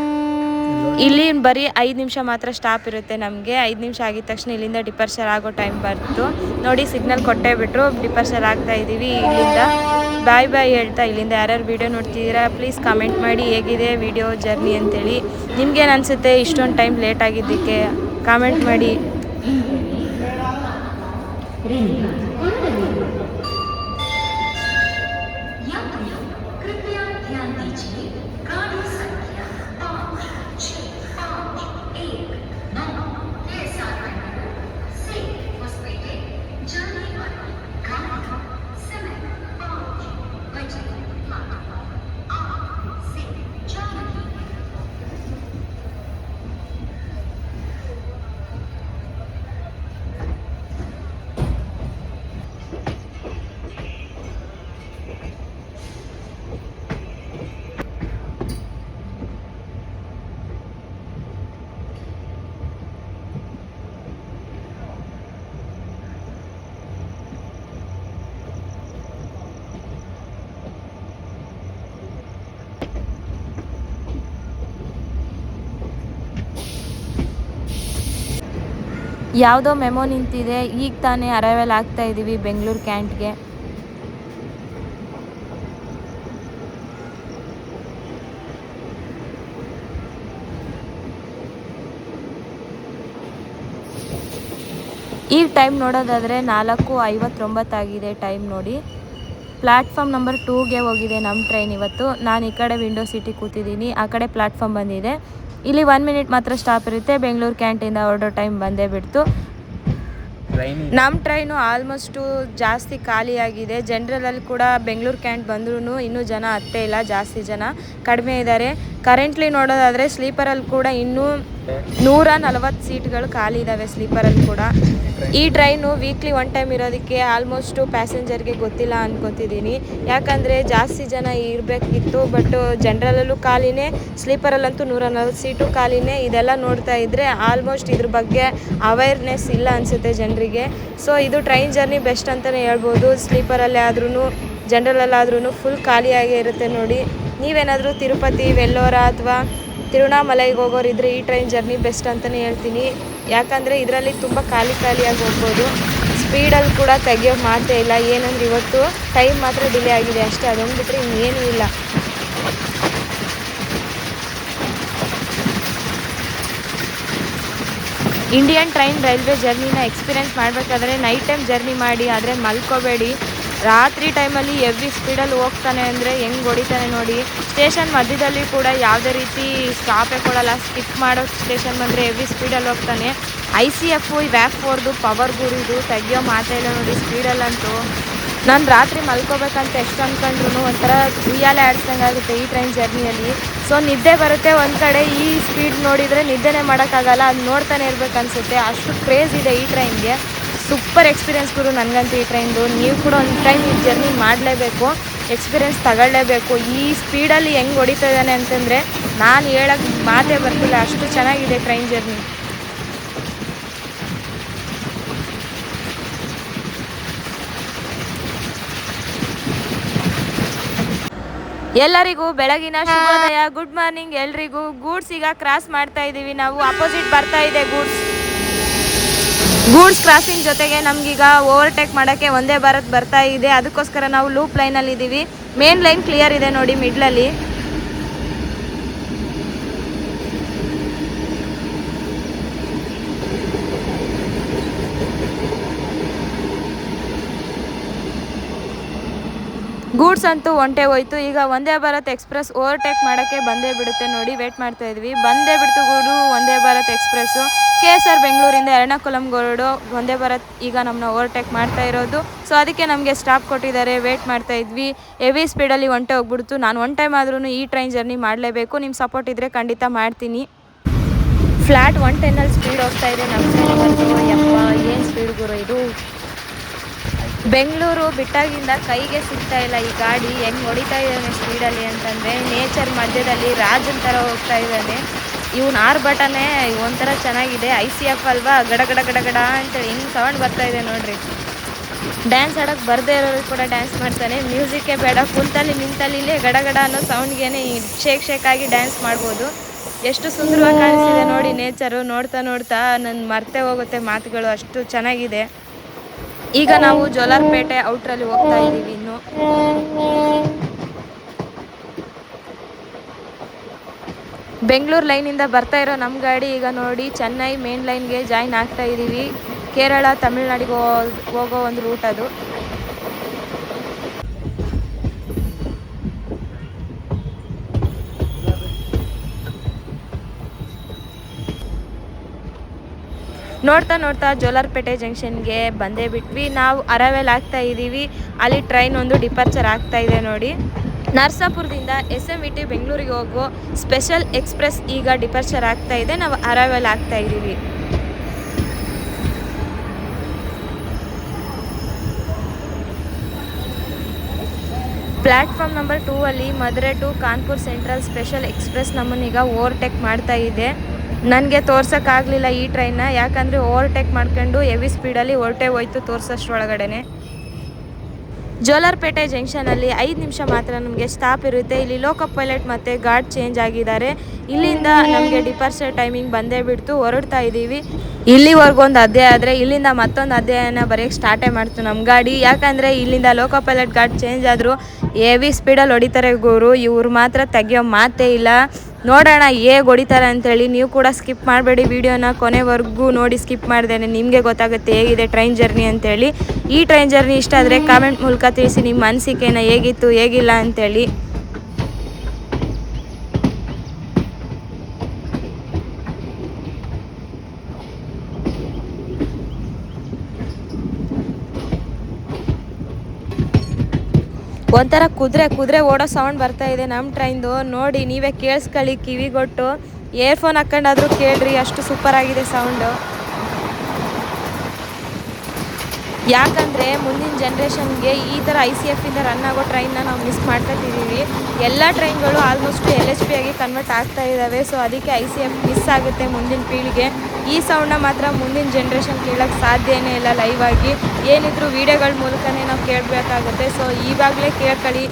ಇಲ್ಲಿ ಬರೀ 5 ನಿಮಿಷ ಮಾತ್ರ ಸ್ಟಾಪ್ ಇರುತ್ತೆ ನಮಗೆ. 5 ನಿಮಿಷ ಆಗಿದ ತಕ್ಷಣ ಇಲ್ಲಿಂದ ಡಿಪಾರ್ಚರ್ ಆಗೋ ಟೈಮ್ ಬಂತು ನೋಡಿ. ಸಿಗ್ನಲ್ ಕೊಟ್ಟೇ ಬಿಟ್ಟರು. ಡಿಪಾರ್ಚರ್ ಆಗ್ತಾ ಇದ್ದೀವಿ ಇಲ್ಲಿಂದ. ಬಾಯ್ ಹೇಳ್ತಾ ಇಲ್ಲಿಂದ ಯಾರ್ಯಾರು ವೀಡಿಯೋ ನೋಡ್ತಿದ್ದೀರಾ ಪ್ಲೀಸ್ ಕಮೆಂಟ್ ಮಾಡಿ ಹೇಗಿದೆ ವಿಡಿಯೋ ಜರ್ನಿ ಅಂತೇಳಿ. ನಿಮ್ಗೇನು ಅನಿಸುತ್ತೆ ಇಷ್ಟೊಂದು ಟೈಮ್ ಲೇಟ್ ಆಗಿದ್ದಕ್ಕೆ? ಕಾಮೆಂಟ್ ಮಾಡಿ. ಯಾವುದೋ ಮೆಮೊ ನಿಂತಿದೆ. ಈಗ ತಾನೇ ಅರೈವಲ್ ಆಗ್ತಾ ಇದ್ದೀವಿ ಬೆಂಗಳೂರು ಕ್ಯಾಂಟ್ಗೆ. ಈಗ ಟೈಮ್ ನೋಡೋದಾದರೆ 4:59 ಆಗಿದೆ ಟೈಮ್ ನೋಡಿ. ಪ್ಲ್ಯಾಟ್ಫಾರ್ಮ್ ನಂಬರ್ 2ಗೆ ಹೋಗಿದೆ ನಮ್ಮ ಟ್ರೈನ್ ಇವತ್ತು. ನಾನು ಈ ಕಡೆ ವಿಂಡೋ ಸೀಟಿಗೆ ಕೂತಿದ್ದೀನಿ, ಆ ಕಡೆ ಪ್ಲ್ಯಾಟ್ಫಾರ್ಮ್ ಬಂದಿದೆ. ಇಲ್ಲಿ 1 ಮಿನಿಟ್ ಮಾತ್ರ ಸ್ಟಾಪ್ ಇರುತ್ತೆ. ಬೆಂಗಳೂರು ಕ್ಯಾಂಟಿಂದ ಹೊರಡೋ ಟೈಮ್ ಬಂದೇ ಬಿಡ್ತು. ನಮ್ಮ ಟ್ರೈನು ಆಲ್ಮೋಸ್ಟು ಜಾಸ್ತಿ ಖಾಲಿಯಾಗಿದೆ. ಜನರಲಲ್ಲಿ ಕೂಡ ಬೆಂಗಳೂರು ಕ್ಯಾಂಟ್ ಬಂದ್ರೂ ಇನ್ನೂ ಜನ ಹತ್ತೇ ಇಲ್ಲ, ಜಾಸ್ತಿ ಜನ ಕಡಿಮೆ ಇದ್ದಾರೆ. ಕರೆಂಟ್ಲಿ ನೋಡೋದಾದರೆ ಸ್ಲೀಪರಲ್ಲಿ ಕೂಡ ಇನ್ನೂ 140 ಸೀಟ್ಗಳು ಖಾಲಿ ಇದ್ದಾವೆ ಸ್ಲೀಪರಲ್ಲಿ ಕೂಡ. ಈ ಟ್ರೈನು ವೀಕ್ಲಿ 1 ಟೈಮ್ ಇರೋದಕ್ಕೆ ಆಲ್ಮೋಸ್ಟು ಪ್ಯಾಸೆಂಜರ್ಗೆ ಗೊತ್ತಿಲ್ಲ ಅನ್ಕೊತಿದ್ದೀನಿ. ಯಾಕಂದರೆ ಜಾಸ್ತಿ ಜನ ಇರಬೇಕಿತ್ತು, ಬಟ್ ಜನರಲ್ಲೂ ಖಾಲಿನೇ, ಸ್ಲೀಪರಲ್ಲಂತೂ 140 ಸೀಟು ಖಾಲಿನೇ. ಇದೆಲ್ಲ ನೋಡ್ತಾ ಇದ್ದರೆ ಆಲ್ಮೋಸ್ಟ್ ಇದ್ರ ಬಗ್ಗೆ ಅವೇರ್ನೆಸ್ ಇಲ್ಲ ಅನಿಸುತ್ತೆ ಜನರಿಗೆ. ಸೊ ಇದು ಟ್ರೈನ್ ಜರ್ನಿ ಬೆಸ್ಟ್ ಅಂತಲೇ ಹೇಳ್ಬೋದು. ಸ್ಲೀಪರಲ್ಲೇ ಆದ್ರೂ ಜನರಲ್ಲಾದ್ರೂ ಫುಲ್ ಖಾಲಿಯಾಗೇ ಇರುತ್ತೆ ನೋಡಿ. ನೀವೇನಾದರೂ ತಿರುಪತಿ, ವೆಲ್ಲೋರ ಅಥವಾ ತಿರುವಣ್ಣಾಮಲೈಗೆ ಹೋಗೋರಿದ್ರೆ ಈ ಟ್ರೈನ್ ಜರ್ನಿ ಬೆಸ್ಟ್ ಅಂತಲೇ ಹೇಳ್ತೀನಿ. ಯಾಕಂದರೆ ಇದರಲ್ಲಿ ತುಂಬ ಖಾಲಿಯಾಗಿ ಹೋಗ್ಬೋದು. ಸ್ಪೀಡಲ್ಲಿ ಕೂಡ ತೆಗಿಯೋ ಮಾತೇ ಇಲ್ಲ. ಏನಂದ್ರೆ ಇವತ್ತು ಟೈಮ್ ಮಾತ್ರ ಡಿಲೇ ಆಗಿದೆ ಅಷ್ಟೇ, ಅದೊಂದು ಬಿಟ್ಟರೆ ಇನ್ನೇನೂ ಇಲ್ಲ. ಇಂಡಿಯನ್ ಟ್ರೈನ್ ರೈಲ್ವೆ ಜರ್ನಿನ ಎಕ್ಸ್ಪೀರಿಯೆನ್ಸ್ ಮಾಡಬೇಕಾದ್ರೆ ನೈಟ್ ಟೈಮ್ ಜರ್ನಿ ಮಾಡಿ, ಆದರೆ ಮಲ್ಕೋಬೇಡಿ. ರಾತ್ರಿ ಟೈಮಲ್ಲಿ ಎವ್ರಿ ಸ್ಪೀಡಲ್ಲಿ ಹೋಗ್ತಾನೆ ಅಂದರೆ ಹೆಂಗೆ ಹೊಡಿತಾನೆ ನೋಡಿ. ಸ್ಟೇಷನ್ ಮಧ್ಯದಲ್ಲಿ ಕೂಡ ಯಾವುದೇ ರೀತಿ ಸ್ಟಾಪೇ ಕೊಡಲ್ಲ. ಸ್ಕಿಪ್ ಮಾಡೋ ಸ್ಟೇಷನ್ ಬಂದರೆ ಎವ್ರಿ ಸ್ಪೀಡಲ್ಲಿ ಹೋಗ್ತಾನೆ. ICF ವ್ಯಾಪ್ 4ದು ಪವರ್ ಗುರಿದು ತೆಗಿಯೋ ಮಾತೇ ಇಲ್ಲ ನೋಡಿ ಸ್ಪೀಡಲ್ಲಂತೂ. ನಾನು ರಾತ್ರಿ ಮಲ್ಕೋಬೇಕಂತ ಎಷ್ಟು ಅಂದ್ಕೊಂಡ್ರು ಒಂಥರ ಉಯ್ಯಾಲೆ ಆಡಿಸ್ದಂಗೆ ಆಗುತ್ತೆ ಈ ಟ್ರೈನ್ ಜರ್ನಿಯಲ್ಲಿ. ಸೊ ನಿದ್ದೆ ಬರುತ್ತೆ ಒಂದು ಕಡೆ, ಈ ಸ್ಪೀಡ್ ನೋಡಿದರೆ ನಿದ್ದೆನೇ ಮಾಡೋಕ್ಕಾಗಲ್ಲ, ಅದು ನೋಡ್ತಾನೆ ಇರಬೇಕನ್ಸುತ್ತೆ, ಅಷ್ಟು ಕ್ರೇಜ್ ಇದೆ ಈ ಟ್ರೈನ್ಗೆ. ಸೂಪರ್ ಎಕ್ಸ್ಪೀರಿಯೆನ್ಸ್ ಗುರು ನನಗಂತೂ ಈ ಟ್ರೈನ್ದು. ನೀವು ಕೂಡ ಒಂದು ಟೈಮ್ ಈ ಜರ್ನಿ ಮಾಡಲೇಬೇಕು, ಎಕ್ಸ್ಪೀರಿಯೆನ್ಸ್ ತಗೊಳ್ಳೇಬೇಕು. ಈ ಸ್ಪೀಡಲ್ಲಿ ಹೆಂಗೆ ಹೊಡಿತಾ ಇದ್ದಾನೆ ಅಂತಂದರೆ ನಾನು ಹೇಳೋಕ್ಕೆ ಮಾತೇ ಬರ್ತಿಲ್ಲ, ಅಷ್ಟು ಚೆನ್ನಾಗಿದೆ ಟ್ರೈನ್ ಜರ್ನಿ. ಎಲ್ಲರಿಗೂ ಬೆಳಗಿನ ಶುಭೋದಯ, ಗುಡ್ ಮಾರ್ನಿಂಗ್ ಎಲ್ರಿಗೂ. ಗೂಡ್ಸ್ ಈಗ ಕ್ರಾಸ್ ಮಾಡ್ತಾ ಇದ್ದೀವಿ ನಾವು. ಅಪೋಸಿಟ್ ಬರ್ತಾ ಇದೆ ಗೂಡ್ಸ್ ಕ್ರಾಸಿಂಗ್ ಜೊತೆಗೆ ನಮಗೀಗ ಓವರ್ಟೇಕ್ ಮಾಡೋಕ್ಕೆ ಒಂದೇ ಭಾರತ್ ಬರ್ತಾ ಇದೆ. ಅದಕ್ಕೋಸ್ಕರ ನಾವು ಲೂಪ್ ಲೈನಲ್ಲಿ ಇದ್ದೀವಿ. ಮೇನ್ ಲೈನ್ ಕ್ಲಿಯರ್ ಇದೆ ನೋಡಿ ಮಿಡ್ಲಲ್ಲಿ. ಗೂಡ್ಸ್ ಅಂತೂ ಒಂಟೆ ಹೋಯ್ತು. ಈಗ ವಂದೇ ಭಾರತ್ ಎಕ್ಸ್ಪ್ರೆಸ್ ಓವರ್ಟೇಕ್ ಮಾಡೋಕ್ಕೆ ಬಂದೇ ಬಿಡುತ್ತೆ ನೋಡಿ. ವೇಟ್ ಮಾಡ್ತಾ ಇದ್ವಿ, ಬಂದೇ ಬಿಡ್ತು ಗೂಡು ವಂದೇ ಭಾರತ್ ಎಕ್ಸ್ಪ್ರೆಸ್ಸು. KSR ಬೆಂಗಳೂರಿಂದ ಎರ್ನಾಕುಲಂಗೋಡು ವಂದೇ ಭಾರತ್ ಈಗ ನಮ್ಮನ್ನ ಓವರ್ಟೇಕ್ ಮಾಡ್ತಾ ಇರೋದು. ಸೊ ಅದಕ್ಕೆ ನಮಗೆ ಸ್ಟಾಪ್ ಕೊಟ್ಟಿದ್ದಾರೆ, ವೇಟ್ ಮಾಡ್ತಾ ಇದ್ವಿ. ಹೆವಿ ಸ್ಪೀಡಲ್ಲಿ ಒಂಟೆ ಹೋಗ್ಬಿಡ್ತು. ನಾನು ಒನ್ ಟೈಮ್ ಆದ್ರೂ ಈ ಟ್ರೈನ್ ಜರ್ನಿ ಮಾಡಲೇಬೇಕು. ನಿಮ್ಮ ಸಪೋರ್ಟ್ ಇದ್ದರೆ ಖಂಡಿತ ಮಾಡ್ತೀನಿ. ಫ್ಲ್ಯಾಟ್ 110 ಸ್ಪೀಡ್ ಹೋಗ್ತಾ ಇದೆ ನಮ್ಮ ಸೈಡ್. ಯಪ್ಪ ಏನು ಸ್ಪೀಡ್ ಗುರು ಇದು. ಬೆಂಗಳೂರು ಬಿಟ್ಟಾಗಿಂದ ಕೈಗೆ ಸಿಗ್ತಾ ಇಲ್ಲ ಈ ಗಾಡಿ. ಹೆಂಗೆ ಹೊಡಿತಾ ಇದ್ದಾನೆ ಸ್ಪೀಡಲ್ಲಿ ಅಂತಂದರೆ, ನೇಚರ್ ಮಧ್ಯದಲ್ಲಿ ರಾಜನ್ ಥರ ಹೋಗ್ತಾ ಇದ್ದಾನೆ. ಇವನು ಆರ್ಭಟನೇ ಒಂಥರ ಚೆನ್ನಾಗಿದೆ. ICF ಅಲ್ವಾ, ಗಡ ಗಡ ಗಡ ಗಡ ಅಂತೇಳಿ ಹೆಂಗೆ ಸೌಂಡ್ ಬರ್ತಾ ಇದೆ ನೋಡ್ರಿ. ಡ್ಯಾನ್ಸ್ ಆಡೋಕ್ಕೆ ಬರದೇ ಇರೋರು ಕೂಡ ಡ್ಯಾನ್ಸ್ ಮಾಡ್ತಾನೆ. ಮ್ಯೂಸಿಕ್ಕೇ ಬೇಡ, ಕುಂತಲ್ಲಿ ನಿಂತಲ್ಲಿಲೇ ಗಡಗಡ ಅನ್ನೋ ಸೌಂಡ್ಗೆ ಶೇಕ್ ಆಗಿ ಡ್ಯಾನ್ಸ್ ಮಾಡ್ಬೋದು. ಎಷ್ಟು ಸುಂದರವಾಗಿ ಕಾಣಿಸ್ತಿದೆ ನೋಡಿ ನೇಚರು. ನೋಡ್ತಾ ನೋಡ್ತಾ ನನ್ನ ಮರ್ತೇ ಹೋಗುತ್ತೆ ಮಾತುಗಳು, ಅಷ್ಟು ಚೆನ್ನಾಗಿದೆ. ಈಗ ನಾವು ಜೋಲಾರ್ಪೇಟೆ ಔಟ್ರಲ್ಲಿ ಹೋಗ್ತಾ ಇದ್ದೀವಿ. ಇನ್ನು ಬೆಂಗಳೂರು ಲೈನಿಂದ ಬರ್ತಾ ಇರೋ ನಮ್ಮ ಗಾಡಿ ಈಗ ನೋಡಿ ಚೆನ್ನೈ ಮೇನ್ ಲೈನ್ಗೆ ಜಾಯಿನ್ ಆಗ್ತಾ ಇದ್ದೀವಿ. ಕೇರಳ ತಮಿಳ್ನಾಡಿಗೆ ಹೋಗೋ ಒಂದು ರೂಟ್ ಅದು. ನೋಡ್ತಾ ನೋಡ್ತಾ ಜೋಲಾರ್ಪೇಟೆ ಜಂಕ್ಷನ್ಗೆ ಬಂದೇ ಬಿಟ್ವಿ. ನಾವು ಅರೈವಲ್ ಆಗ್ತಾ ಇದ್ದೀವಿ. ಅಲ್ಲಿ ಟ್ರೈನ್ ಒಂದು ಡಿಪಾರ್ಚರ್ ಆಗ್ತಾ ಇದೆ ನೋಡಿ. ನರಸಾಪುರದಿಂದ SMVT ಬೆಂಗಳೂರಿಗೆ ಹೋಗೋ ಸ್ಪೆಷಲ್ ಎಕ್ಸ್ಪ್ರೆಸ್ ಈಗ ಡಿಪಾರ್ಚರ್ ಆಗ್ತಾ ಇದೆ. ನಾವು ಅರೈವಲ್ ಆಗ್ತಾ ಇದ್ದೀವಿ. ಪ್ಲ್ಯಾಟ್ಫಾರ್ಮ್ ನಂಬರ್ 2 ಅಲ್ಲಿ Madurai to Kanpur central special express ನಮ್ಮನ್ನೀಗ ಓವರ್ಟೇಕ್ ಮಾಡ್ತಾ ಇದೆ. ನನಗೆ ತೋರ್ಸೋಕ್ಕಾಗಲಿಲ್ಲ ಈ ಟ್ರೈನ್ನ, ಯಾಕಂದರೆ ಓವರ್ಟೇಕ್ ಮಾಡ್ಕೊಂಡು ಹೆವಿ ಸ್ಪೀಡಲ್ಲಿ ಹೊರಟೇ ಹೋಯ್ತು ತೋರಿಸೋಷ್ಟ್ರೊಳಗಡೆ. ಜೋಲಾರ್ಪೇಟೆ ಜಂಕ್ಷನಲ್ಲಿ 5 ನಿಮಿಷ ಮಾತ್ರ ನಮಗೆ ಸ್ಟಾಪ್ ಇರುತ್ತೆ. ಇಲ್ಲಿ ಲೋಕೋ ಪೈಲಟ್ ಮತ್ತು ಗಾರ್ಡ್ ಚೇಂಜ್ ಆಗಿದ್ದಾರೆ. ಇಲ್ಲಿಂದ ನಮಗೆ ಡಿಪಾರ್ಚರ್ ಟೈಮಿಂಗ್ ಬಂದೇ ಬಿಡ್ತು, ಹೊರಡ್ತಾ ಇದ್ದೀವಿ. ಇಲ್ಲಿವರೆಗೂ ಒಂದು ಅಧ್ಯಾಯ ಆದರೆ ಇಲ್ಲಿಂದ ಮತ್ತೊಂದು ಅಧ್ಯಾಯನ ಬರೆಯೋಕ್ಕೆ ಸ್ಟಾರ್ಟೇ ಮಾಡ್ತು ನಮ್ಮ ಗಾಡಿ. ಯಾಕಂದರೆ ಇಲ್ಲಿಂದ ಲೋಕೋ ಪೈಲಟ್ ಗಾರ್ಡ್ ಚೇಂಜ್ ಆದರೂ ಹೆವಿ ಸ್ಪೀಡಲ್ಲಿ ಹೊಡಿತಾರೆ ಗುರು. ಇವ್ರು ಮಾತ್ರ ತೆಗಿಯೋ ಮಾತೇ ಇಲ್ಲ. ನೋಡೋಣ ಹೇಗೆ ಹೊಡಿತಾರೆ ಅಂಥೇಳಿ. ನೀವು ಕೂಡ ಸ್ಕಿಪ್ ಮಾಡಬೇಡಿ, ವಿಡಿಯೋನ ಕೊನೆವರೆಗೂ ನೋಡಿ. ಸ್ಕಿಪ್ ಮಾಡ್ದೇನೆ ನಿಮಗೆ ಗೊತ್ತಾಗುತ್ತೆ ಹೇಗಿದೆ ಟ್ರೈನ್ ಜರ್ನಿ ಅಂಥೇಳಿ. ಈ ಟ್ರೈನ್ ಜರ್ನಿ ಇಷ್ಟ ಆದರೆ ಕಾಮೆಂಟ್ ಮೂಲಕ ತಿಳಿಸಿ ನಿಮ್ಮ ಅನಿಸಿಕೆನ, ಹೇಗಿತ್ತು ಹೇಗಿಲ್ಲ ಅಂಥೇಳಿ. ಒಂಥರ ಕುದುರೆ ಓಡೋ ಸೌಂಡ್ ಬರ್ತಾ ಇದೆ ನಮ್ಮ ಟ್ರೈನ್ದು. ನೋಡಿ ನೀವೇ ಕೇಳಿಸ್ಕೊಳ್ಳಿ, ಕಿವಿಗೊಟ್ಟು ಇಯರ್ಫೋನ್ ಹಾಕ್ಕೊಂಡಾದ್ರೂ ಕೇಳ್ರಿ, ಅಷ್ಟು ಸೂಪರ್ ಆಗಿದೆ ಸೌಂಡು. ಯಾಕಂದರೆ ಮುಂದಿನ ಜನ್ರೇಷನ್ಗೆ ಈ ಥರ ICF ಇಂದ ರನ್ ಆಗೋ ಟ್ರೈನ್ನ ನಾವು ಮಿಸ್ ಮಾಡ್ಕೊತಿದ್ದೀವಿ. ಎಲ್ಲ ಟ್ರೈನ್ಗಳು ಆಲ್ಮೋಸ್ಟ್ LHP ಆಗಿ ಕನ್ವರ್ಟ್ ಆಗ್ತಾ ಇದ್ದಾವೆ. ಸೊ ಅದಕ್ಕೆ ICF ಮಿಸ್ ಆಗುತ್ತೆ ಮುಂದಿನ ಪೀಳಿಗೆ. ಈ ಸೌಂಡನ್ನ ಮಾತ್ರ ಮುಂದಿನ ಜನ್ರೇಷನ್ ಕೇಳೋಕ್ಕೆ ಸಾಧ್ಯನೇ ಇಲ್ಲ ಲೈವ್ ಆಗಿ. ಏನಿದ್ರು ವೀಡಿಯೋಗಳ ಮೂಲಕನೇ ನಾವು ಕೇಳಬೇಕಾಗುತ್ತೆ. ಸೊ ಈವಾಗಲೇ ಕೇಳ್ಕೊಳ್ಳಿ.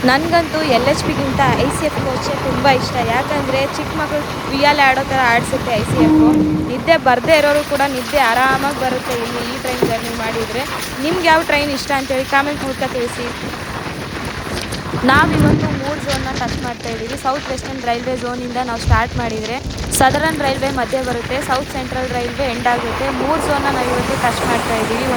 ನನಗಂತೂ LHPಗಿಂತ ICF ಕೋಚೇ ತುಂಬ ಇಷ್ಟ. ಯಾಕಂದರೆ ಚಿಕ್ಕ ಮಕ್ಕಳು ಉಯ್ಯಾಲೆ ಆಡೋ ಥರ ಆಡಿಸುತ್ತೆ ICF. ನಿದ್ದೆ ಬರದೇ ಇರೋರು ಕೂಡ ನಿದ್ದೆ ಆರಾಮಾಗಿ ಬರುತ್ತೆ ಇಲ್ಲಿ ಈ ಟ್ರೈನ್ ಜರ್ನಿ ಮಾಡಿದರೆ. ನಿಮ್ಗೆ ಯಾವ ಟ್ರೈನ್ ಇಷ್ಟ ಅಂತೇಳಿ ಕಾಮೆಂಟ್ ಮೂಲಕ ತಿಳಿಸಿ. ನಾವಿವತ್ತು 3 ಝೋನ್ನ ಟಚ್ ಮಾಡ್ತಾ ಇದ್ದೀವಿ. ಸೌತ್ ವೆಸ್ಟರ್ನ್ ರೈಲ್ವೆ ಝೋನಿಂದ ನಾವು ಸ್ಟಾರ್ಟ್ ಮಾಡಿದರೆ ಸದರನ್ ರೈಲ್ವೆ ಮಧ್ಯೆ ಬರುತ್ತೆ, ಸೌತ್ ಸೆಂಟ್ರಲ್ ರೈಲ್ವೆ ಎಂಡ್ ಆಗುತ್ತೆ. 3 ಝೋನ್ನ ನಾವಿವತ್ತು ಟಚ್ ಮಾಡ್ತಾ ಇದ್ದೀವಿ.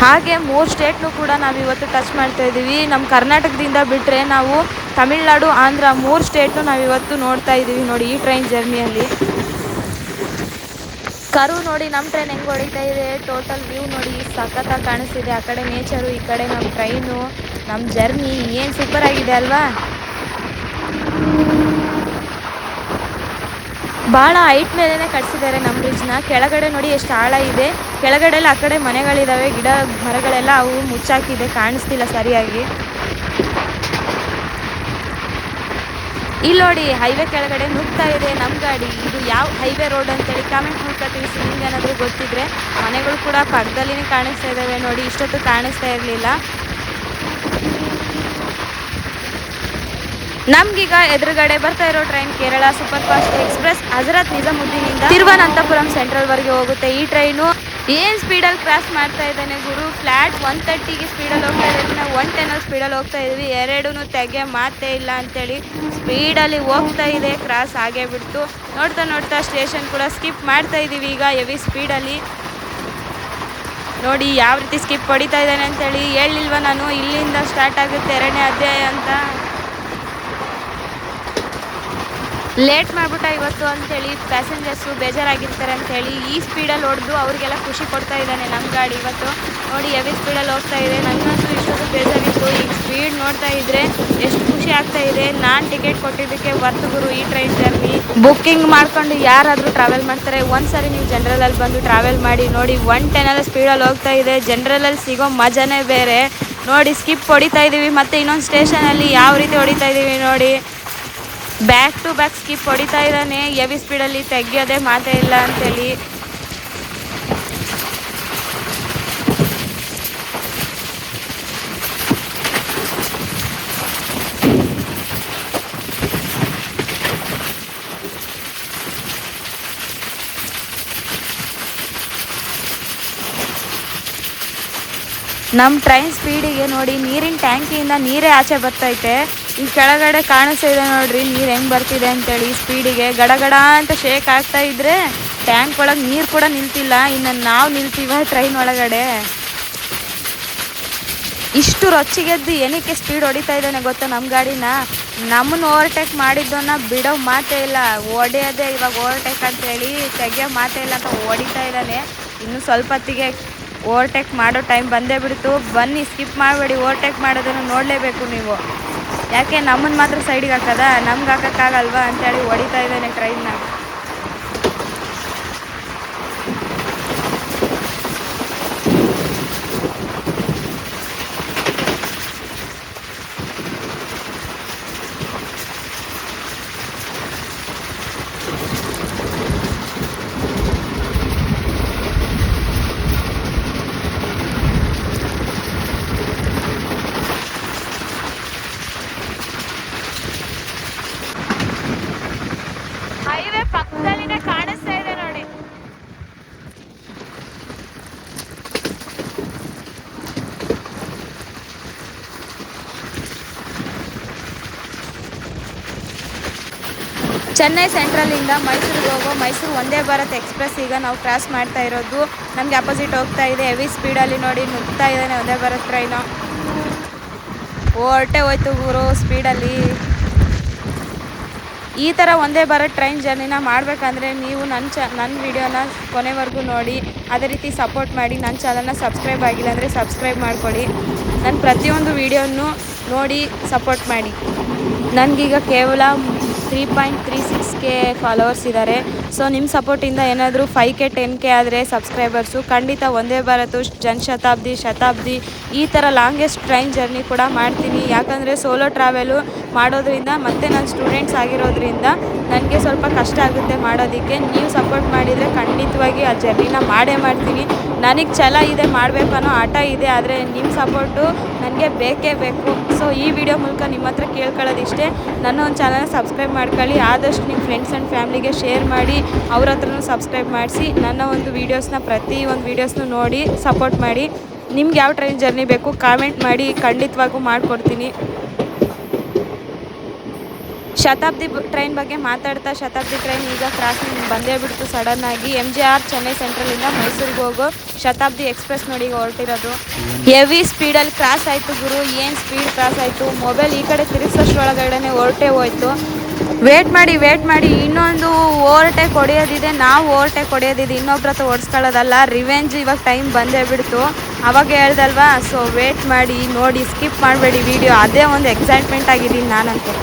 ಹಾಗೆ 3 ಸ್ಟೇಟ್ನು ಕೂಡ ನಾವಿವತ್ತು ಟಚ್ ಮಾಡ್ತಾ ಇದ್ದೀವಿ. ನಮ್ಮ ಕರ್ನಾಟಕದಿಂದ ಬಿಟ್ಟರೆ ನಾವು ತಮಿಳ್ನಾಡು, ಆಂಧ್ರ 3 ಸ್ಟೇಟ್ನು ನಾವಿವತ್ತು ನೋಡ್ತಾ ಇದ್ದೀವಿ ನೋಡಿ ಈ ಟ್ರೈನ್ ಜರ್ನಿಯಲ್ಲಿ. ಕರು ನೋಡಿ ನಮ್ಮ ಟ್ರೈನ್ ಹೆಂಗೆ ಹೊಡಿತಾ ಇದೆ. ಟೋಟಲ್ ವ್ಯೂ ನೋಡಿ ಸಖತ್ತಾಗಿ ಕಾಣಿಸ್ತಿದೆ. ಆ ಕಡೆ ನೇಚರು, ಈ ಕಡೆ ನಮ್ಮ ಟ್ರೈನು, ನಮ್ಮ ಜರ್ನಿ ಏನು ಸೂಪರ್ ಆಗಿದೆ ಅಲ್ವಾ. ಭಾಳ ಹೈಟ್ ಮೇಲೇ ಕಟ್ಸಿದ್ದಾರೆ ನಮ್ಮ ಬ್ರಿಡ್ಜ್ನ. ಕೆಳಗಡೆ ನೋಡಿ ಎಷ್ಟು ಆಳ ಇದೆ. ಕೆಳಗಡೆಲ್ಲ ಆ ಕಡೆ ಮನೆಗಳಿದ್ದಾವೆ, ಗಿಡ ಮರಗಳೆಲ್ಲ ಅವು ಮುಚ್ಚಾಕಿದೆ, ಕಾಣಿಸ್ತಿಲ್ಲ ಸರಿಯಾಗಿ. ಇಲ್ಲಿ ನೋಡಿ ಹೈವೇ ಕೆಳಗಡೆ ನುಗ್ತಾ ಇದೆ ನಮ್ಮ ಗಾಡಿ. ಇದು ಯಾವ ಹೈವೇ ರೋಡ್ ಅಂತೇಳಿ ಕಾಮೆಂಟ್ ಮೂಲಕ ತಿಳಿಸಿ. ನಿಮ್ಗೆ ಏನಾದರೂ ಗೊತ್ತಿದ್ರೆ. ಮನೆಗಳು ಕೂಡ ಪಕ್ಕದಲ್ಲಿನೇ ಕಾಣಿಸ್ತಾ ಇದ್ದಾವೆ ನೋಡಿ, ಇಷ್ಟೊತ್ತು ಕಾಣಿಸ್ತಾ ಇರಲಿಲ್ಲ. ನಮ್ಗೀಗ ಎದುರುಗಡೆ ಬರ್ತಾ ಇರೋ train Kerala super fast express Hazrat ನಿಜಾಮುದ್ದೀನಿಂದ ತಿರುವನಂತಪುರಂ ಸೆಂಟ್ರಲ್ವರೆಗೆ ಹೋಗುತ್ತೆ ಈ ಟ್ರೈನು. ಏನು ಸ್ಪೀಡಲ್ಲಿ ಕ್ರಾಸ್ ಮಾಡ್ತಾ ಇದ್ದಾನೆ ಗುರು. ಫ್ಲ್ಯಾಟ್ 130ಗೆ ಸ್ಪೀಡಲ್ಲಿ ಹೋಗ್ತಾ ಇದ್ದೀವಿ, ನಾವು 110 ಸ್ಪೀಡಲ್ಲಿ ಹೋಗ್ತಾ ಇದ್ದೀವಿ. ಎರಡೂ ತೆಗೆ ಮಾತೇ ಇಲ್ಲ ಅಂತೇಳಿ ಸ್ಪೀಡಲ್ಲಿ ಹೋಗ್ತಾ ಇದೆ. ಕ್ರಾಸ್ ಆಗೇ ಬಿಡ್ತು. ನೋಡ್ತಾ ಸ್ಟೇಷನ್ ಕೂಡ ಸ್ಕಿಪ್ ಮಾಡ್ತಾ ಇದ್ದೀವಿ ಈಗ ಹೆವಿ ಸ್ಪೀಡಲ್ಲಿ. ನೋಡಿ ಯಾವ ರೀತಿ ಸ್ಕಿಪ್ ಹೊಡಿತಾ ಇದ್ದಾನೆ ಅಂತೇಳಿ. ಹೇಳಿಲ್ವ ನಾನು ಇಲ್ಲಿಂದ ಸ್ಟಾರ್ಟ್ ಆಗುತ್ತೆ 2ನೇ ಅಧ್ಯಾಯ ಅಂತ. ಲೇಟ್ ಮಾಡಿಬಿಟ್ಟ ಇವತ್ತು ಅಂಥೇಳಿ ಪ್ಯಾಸೆಂಜರ್ಸು ಬೇಜಾರಾಗಿರ್ತಾರೆ ಅಂಥೇಳಿ ಈ ಸ್ಪೀಡಲ್ಲಿ ಹೊಡೆದು ಅವ್ರಿಗೆಲ್ಲ ಖುಷಿ ಕೊಡ್ತಾ ಇದ್ದಾನೆ ನಮ್ಮ ಗಾಡಿ ಇವತ್ತು. ನೋಡಿ ಹೆವಿ ಸ್ಪೀಡಲ್ಲಿ ಹೋಗ್ತಾ ಇದೆ. ನನಗಂತೂ ಇಷ್ಟೊಂದು ಬೇಜಾರಿತ್ತು. ಈಗ ಸ್ಪೀಡ್ ನೋಡ್ತಾ ಇದ್ದರೆ ಎಷ್ಟು ಖುಷಿ ಆಗ್ತಾ ಇದೆ. ನಾನು ಟಿಕೆಟ್ ಕೊಟ್ಟಿದ್ದಕ್ಕೆ ವರ್ತು ಗುರು ಈ ಟ್ರೈನ್ ಜರ್ನಿ. ಬುಕ್ಕಿಂಗ್ ಮಾಡ್ಕೊಂಡು ಯಾರಾದರೂ ಟ್ರಾವೆಲ್ ಮಾಡ್ತಾರೆ, ಒಂದ್ಸರಿ ನೀವು ಜನರಲಲ್ಲಿ ಬಂದು ಟ್ರಾವೆಲ್ ಮಾಡಿ ನೋಡಿ. 110 ಸ್ಪೀಡಲ್ಲಿ ಹೋಗ್ತಾ ಇದೆ. ಜನರಲಲ್ಲಿ ಸಿಗೋ ಮಜಾನೇ ಬೇರೆ. ನೋಡಿ ಸ್ಕಿಪ್ ಹೊಡಿತಾ ಇದ್ದೀವಿ. ಮತ್ತು ಇನ್ನೊಂದು ಸ್ಟೇಷನಲ್ಲಿ ಯಾವ ರೀತಿ ಹೊಡಿತಾ ಇದ್ದೀವಿ ನೋಡಿ. ಬ್ಯಾಕ್ ಟು ಬ್ಯಾಕ್ ಸ್ಕಿಪ್ ಹೊಡಿತಾ ಇದ್ದಾನೆ ಹೆವಿ ಸ್ಪೀಡಲ್ಲಿ, ತೆಗಿಯೋದೇ ಮಾತೇ ಇಲ್ಲ ಅಂತೇಳಿ. ನಮ್ಮ ಟ್ರೈನ್ ಸ್ಪೀಡಿಗೆ ನೋಡಿ ನೀರಿನ ಟ್ಯಾಂಕಿಯಿಂದ ನೀರೇ ಆಚೆ ಬರ್ತೈತೆ. ಈ ಕೆಳಗಡೆ ಕಾಣಿಸ್ತಾ ಇದೆ ನೋಡ್ರಿ ನೀರು ಹೆಂಗೆ ಬರ್ತಿದೆ ಅಂತೇಳಿ. ಸ್ಪೀಡಿಗೆ ಗಡಗಡ ಅಂತ ಶೇಕ್ ಆಗ್ತಾ ಇದ್ರೆ ಟ್ಯಾಂಕ್ ಒಳಗೆ ನೀರು ಕೂಡ ನಿಲ್ತಿಲ್ಲ. ಇನ್ನು ನಾವು ನಿಲ್ತೀವ ಟ್ರೈನ್ ಒಳಗಡೆ. ಇಷ್ಟು ರೊಚ್ಚಿಗೆದ್ದು ಏನಕ್ಕೆ ಸ್ಪೀಡ್ ಹೊಡಿತಾ ಇದ್ದಾನೆ ಗೊತ್ತಾ ನಮ್ಮ ಗಾಡಿನ. ನಮ್ಮನ್ನು ಓವರ್ಟೇಕ್ ಮಾಡಿದ್ದನ್ನ ಬಿಡೋ ಮಾತೇ ಇಲ್ಲ. ಹೊಡೆಯೋದೇ ಇವಾಗ ಓವರ್ಟೇಕ್ ಅಂತೇಳಿ, ತೆಗಿಯೋ ಮಾತೇ ಇಲ್ಲ ಅಂತ ಹೊಡಿತಾ ಇದ್ದಾನೆ. ಇನ್ನು ಸ್ವಲ್ಪ ಹೊತ್ತಿಗೆ ಓವರ್ಟೇಕ್ ಮಾಡೋ ಟೈಮ್ ಬಂದೇ ಬಿಡ್ತು. ಬನ್ನಿ ಸ್ಕಿಪ್ ಮಾಡಬೇಡಿ, ಓವರ್ಟೇಕ್ ಮಾಡೋದನ್ನು ನೋಡಲೇಬೇಕು ನೀವು. ಯಾಕೆ ನಮ್ಮನ್ನು ಮಾತ್ರ ಸೈಡಿಗೆ ಹಾಕೋದ, ನಮ್ಗೆ ಹಾಕೋಕ್ಕಾಗಲ್ವಾ ಅಂತೇಳಿ ಹೊಡಿತಾ ಇದ್ದಾನೆ ಟ್ರೈನ್ನ. ಹೈವೇ ಪಕ್ಕದಲ್ಲಿನೇ ಕಾಣಿಸ್ತಾ ಇದೆ ನೋಡಿ. ಚೆನ್ನೈ ಸೆಂಟ್ರಲಿಂದ ಮೈಸೂರಿಗೆ ಹೋಗೋ ಮೈಸೂರು ವಂದೇ ಭಾರತ್ ಎಕ್ಸ್ಪ್ರೆಸ್ ಈಗ ನಾವು ಕ್ರಾಸ್ ಮಾಡ್ತಾ ಇರೋದು. ನಮಗೆ ಅಪೋಸಿಟ್ ಹೋಗ್ತಾ ಇದೆ ಹೆವಿ ಸ್ಪೀಡಲ್ಲಿ ನೋಡಿ, ನುಗ್ತಾ ಇದ್ದಾನೆ ವಂದೇ ಭಾರತ್ ಟ್ರೈನು. ಹೊರಟೆ ಹೋಯ್ತು ಗುರು ಸ್ಪೀಡಲ್ಲಿ. ಈ ಥರ ವಂದೇ ಭಾರತ್ ಟ್ರೈನ್ ಜರ್ನಿನ ಮಾಡಬೇಕಂದ್ರೆ ನೀವು ನನ್ನ ವಿಡಿಯೋನ ಕೊನೆವರೆಗೂ ನೋಡಿ, ಅದೇ ರೀತಿ ಸಪೋರ್ಟ್ ಮಾಡಿ. ನನ್ನ ಚಾನಲ್ನ ಸಬ್ಸ್ಕ್ರೈಬ್ ಆಗಿಲ್ಲ ಅಂದರೆ ಸಬ್ಸ್ಕ್ರೈಬ್ ಮಾಡ್ಕೊಳ್ಳಿ. ನನ್ನ ಪ್ರತಿಯೊಂದು ವೀಡಿಯೋನು ನೋಡಿ ಸಪೋರ್ಟ್ ಮಾಡಿ. ನನಗೀಗ ಕೇವಲ 3.36K ಫಾಲೋವರ್ಸ್ ಇದ್ದಾರೆ. ಸೊ ನಿಮ್ಮ ಸಪೋರ್ಟಿಂದ ಏನಾದರೂ 5K 10K ಆದರೆ ಸಬ್ಸ್ಕ್ರೈಬರ್ಸು ಖಂಡಿತ ವಂದೇ ಭಾರತ್, ಶತಾಬ್ದಿ ಈ ಥರ ಲಾಂಗೆಸ್ಟ್ ಟ್ರೈನ್ ಜರ್ನಿ ಕೂಡ ಮಾಡ್ತೀನಿ. ಯಾಕಂದರೆ ಸೋಲೋ ಟ್ರಾವೆಲು ಮಾಡೋದ್ರಿಂದ ಮತ್ತು ನಾನು ಸ್ಟೂಡೆಂಟ್ಸ್ ಆಗಿರೋದ್ರಿಂದ ನನಗೆ ಸ್ವಲ್ಪ ಕಷ್ಟ ಆಗುತ್ತೆ ಮಾಡೋದಕ್ಕೆ. ನೀವು ಸಪೋರ್ಟ್ ಮಾಡಿದರೆ ಖಂಡಿತವಾಗಿ ಆ ಜರ್ನಿನ ಮಾಡೇ ಮಾಡ್ತೀನಿ. ನನಗೆ ಛಲ ಇದೆ, ಮಾಡಬೇಕು ಅನ್ನೋ ಹಠ ಇದೆ, ಆದರೆ ನಿಮ್ಮ ಸಪೋರ್ಟು ನನಗೆ ಬೇಕೇ ಬೇಕು. ಸೊ ಈ ವಿಡಿಯೋ ಮೂಲಕ ನಿಮ್ಮ ಹತ್ರ ಕೇಳ್ಕೊಳ್ಳೋದಿಷ್ಟೇ, ನನ್ನ ಒಂದು ಚಾನಲ್ನ ಸಬ್ಸ್ಕ್ರೈಬ್ ಮಾಡ್ಕೊಳ್ಳಿ. ಆದಷ್ಟು ನಿಮ್ಮ ಫ್ರೆಂಡ್ಸ್ ಆ್ಯಂಡ್ ಫ್ಯಾಮ್ಲಿಗೆ ಶೇರ್ ಮಾಡಿ, ಅವ್ರ ಹತ್ರನೂ ಸಬ್ಸ್ಕ್ರೈಬ್ ಮಾಡಿಸಿ. ನನ್ನ ಒಂದು ವೀಡಿಯೋಸ್ನ ನೋಡಿ ಸಪೋರ್ಟ್ ಮಾಡಿ. ನಿಮ್ಗೆ ಯಾವ ಟ್ರೈನ್ ಜರ್ನಿ ಬೇಕು ಕಾಮೆಂಟ್ ಮಾಡಿ, ಖಂಡಿತವಾಗೂ ಮಾಡಿಕೊಡ್ತೀನಿ. ಶತಾಬ್ದಿ ಟ್ರೈನ್ ಬಗ್ಗೆ ಮಾತಾಡ್ತಾ, ಶತಾಬ್ದಿ ಟ್ರೈನ್ ಈಗ ಕ್ರಾಸಿಂಗ್ ಬಂದೇ ಬಿಡ್ತು ಸಡನ್ನಾಗಿ. MGR ಚೆನ್ನೈ ಸೆಂಟ್ರಲಿಂದ ಮೈಸೂರಿಗೆ ಹೋಗೋ ಶತಾಬ್ದಿ ಎಕ್ಸ್ಪ್ರೆಸ್ ನೋಡಿ ಹೊರಟಿರೋದು. ಹೆವಿ ಸ್ಪೀಡಲ್ಲಿ ಕ್ರಾಸ್ ಆಯಿತು ಗುರು, ಏನು ಸ್ಪೀಡ್ ಕ್ರಾಸ್ ಆಯಿತು. ಮೊಬೈಲ್ ಈ ಕಡೆ ತಿರುಗಿಸೋಷ್ಟ್ರೊಳಗಡೆ ಹೊರಟೇ ಹೋಯ್ತು. ವೇಟ್ ಮಾಡಿ ಇನ್ನೊಂದು ಓವರ್ಟೇಕ್ ಹೊಡೆಯೋದಿದೆ, ನಾವು ಓವರ್ಟೇಕ್ ಹೊಡೆಯೋದಿದೆ, ಇನ್ನೊಬ್ರ ಹತ್ರ ಓಡಿಸ್ಕೊಳ್ಳೋದಲ್ಲ. ರಿವೆಂಜ್ ಇವಾಗ ಟೈಮ್ ಬಂದೇ ಬಿಡ್ತು, ಅವಾಗ ಹೇಳ್ದಲ್ವಾ. ಸೊ ವೇಟ್ ಮಾಡಿ ನೋಡಿ, ಸ್ಕಿಪ್ ಮಾಡಬೇಡಿ ವಿಡಿಯೋ. ಅದೇ ಒಂದು ಎಕ್ಸೈಟ್ಮೆಂಟ್ ಆಗಿದ್ದೀನಿ ನಾನಂತೂ.